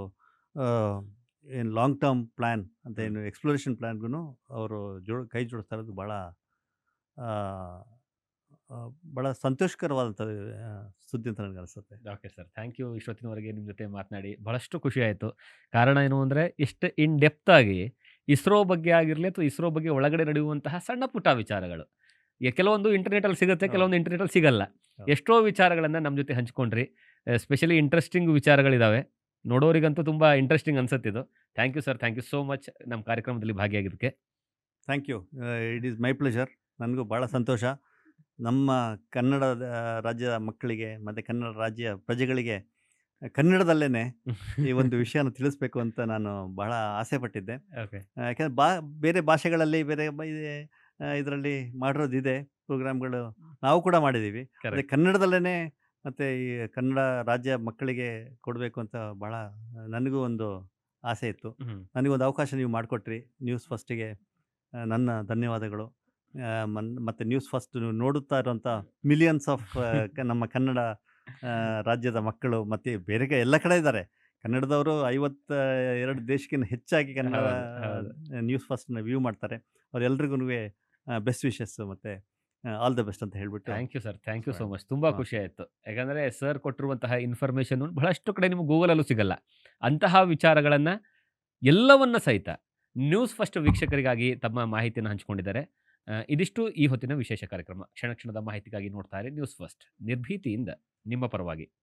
ಏನು ಲಾಂಗ್ ಟರ್ಮ್ ಪ್ಲ್ಯಾನ್ ಅಂತ ಏನು ಎಕ್ಸ್ಪ್ಲೋರೇಷನ್ ಪ್ಲ್ಯಾನ್ಗೂ ಅವರು ಕೈ ಜೋಡಿಸ್ತಾ ಇರೋದು ಭಾಳ ಸಂತೋಷಕರವಾದಂಥ ಸುದ್ದಿ ಅಂತ ನನಗೆ ಅನಿಸುತ್ತೆ. Okay sir, thank you. ಇಷ್ಟೊತ್ತಿನವರೆಗೆ ನಿಮ್ಮ ಜೊತೆ ಮಾತನಾಡಿ ಬಹಳಷ್ಟು ಖುಷಿ ಆಯಿತು. ಕಾರಣ ಏನು ಅಂದರೆ, ಇಷ್ಟು ಇನ್ ಡೆಪ್ತ್ ಆಗಿ ಇಸ್ರೋ ಬಗ್ಗೆ ಆಗಿರಲಿ ಅಥವಾ ಇಸ್ರೋ ಬಗ್ಗೆ ಒಳಗಡೆ ನಡೆಯುವಂತಹ ಸಣ್ಣ ಪುಟ್ಟ ವಿಚಾರಗಳು, ಕೆಲವೊಂದು ಇಂಟರ್ನೆಟಲ್ಲಿ ಸಿಗುತ್ತೆ, ಕೆಲವೊಂದು ಇಂಟರ್ನೆಟಲ್ಲಿ ಸಿಗಲ್ಲ. ಎಷ್ಟೋ ವಿಚಾರಗಳನ್ನು ನಮ್ಮ ಜೊತೆ ಹಂಚ್ಕೊಂಡ್ರಿ. ಸ್ಪೆಷಲಿ ಇಂಟ್ರೆಸ್ಟಿಂಗ್ ವಿಚಾರಗಳಿದ್ದಾವೆ, ನೋಡೋರಿಗಂತೂ ತುಂಬ ಇಂಟ್ರೆಸ್ಟಿಂಗ್ ಅನ್ಸುತ್ತಿದ್ದು. Thank you sir, thank you so much ನಮ್ಮ ಕಾರ್ಯಕ್ರಮದಲ್ಲಿ ಭಾಗಿಯಾಗಿದ್ದಕ್ಕೆ. Thank you. It is my pleasure. ನನಗೂ ಭಾಳ ಸಂತೋಷ. ನಮ್ಮ ಕನ್ನಡ ರಾಜ್ಯದ ಮಕ್ಕಳಿಗೆ ಮತ್ತು ಕನ್ನಡ ರಾಜ್ಯ ಪ್ರಜೆಗಳಿಗೆ ಕನ್ನಡದಲ್ಲೇ ಈ ಒಂದು ವಿಷಯನ ತಿಳಿಸ್ಬೇಕು ಅಂತ ನಾನು ಬಹಳ ಆಸೆ ಪಟ್ಟಿದ್ದೆ. ಓಕೆ. ಯಾಕೆಂದರೆ ಬೇರೆ ಭಾಷೆಗಳಲ್ಲಿ ಬೇರೆ ಇದರಲ್ಲಿ ಮಾಡಿರೋದಿದೆ ಪ್ರೋಗ್ರಾಮ್ಗಳು, ನಾವು ಕೂಡ ಮಾಡಿದ್ದೀವಿ. ಅದೇ ಕನ್ನಡದಲ್ಲೇ ಮತ್ತು ಈ ಕನ್ನಡ ರಾಜ್ಯ ಮಕ್ಕಳಿಗೆ ಕೊಡಬೇಕು ಅಂತ ಭಾಳ ನನಗೂ ಒಂದು ಆಸೆ ಇತ್ತು. ನನಗೊಂದು ಅವಕಾಶ ನೀವು ಮಾಡಿಕೊಟ್ರಿ. ನ್ಯೂಸ್ ಫಸ್ಟಿಗೆ ನನ್ನ ಧನ್ಯವಾದಗಳು. ಮತ್ತು ನ್ಯೂಸ್ ಫಸ್ಟ್ ನೋಡುತ್ತಾ ಇರೋಂಥ ಮಿಲಿಯನ್ಸ್ ಆಫ್ ನಮ್ಮ ಕನ್ನಡ ರಾಜ್ಯದ ಮಕ್ಕಳು ಮತ್ತು ಬೇರೆ ಎಲ್ಲ ಕಡೆ ಇದ್ದಾರೆ ಕನ್ನಡದವರು. 52 ದೇಶಕ್ಕಿಂತ ಹೆಚ್ಚಾಗಿ ಕನ್ನಡ ನ್ಯೂಸ್ ಫಸ್ಟ್ನ ವ್ಯೂ ಮಾಡ್ತಾರೆ. ಅವರೆಲ್ರಿಗೂ ಬೆಸ್ಟ್ ವಿಶಸ್ ಮತ್ತು ಆಲ್ ದ ಬೆಸ್ಟ್ ಅಂತ ಹೇಳ್ಬಿಟ್ಟು. Thank you sir, thank you so much. ತುಂಬ ಖುಷಿ ಆಯಿತು. ಯಾಕಂದರೆ ಸರ್ ಕೊಟ್ಟಿರುವಂತಹ ಇನ್ಫಾರ್ಮೇಷನ್ ಬಹಳಷ್ಟು ಕಡೆ ನಿಮ್ಗೆ ಗೂಗಲಲ್ಲೂ ಸಿಗಲ್ಲ. ಅಂತಹ ವಿಚಾರಗಳನ್ನು ಎಲ್ಲವನ್ನ ಸಹಿತ ನ್ಯೂಸ್ ಫಸ್ಟ್ ವೀಕ್ಷಕರಿಗಾಗಿ ತಮ್ಮ ಮಾಹಿತಿಯನ್ನು ಹಂಚಿಕೊಂಡಿದ್ದಾರೆ. ಇದಿಷ್ಟು ಈ ಹೊತ್ತಿನ ವಿಶೇಷ ಕಾರ್ಯಕ್ರಮ. ಕ್ಷಣ ಕ್ಷಣದ ಮಾಹಿತಿಗಾಗಿ ನೋಡ್ತಾ ಇರಿ ನ್ಯೂಸ್ ಫಸ್ಟ್, ನಿರ್ಭೀತಿಯಿಂದ ನಿಮ್ಮ ಪರವಾಗಿ.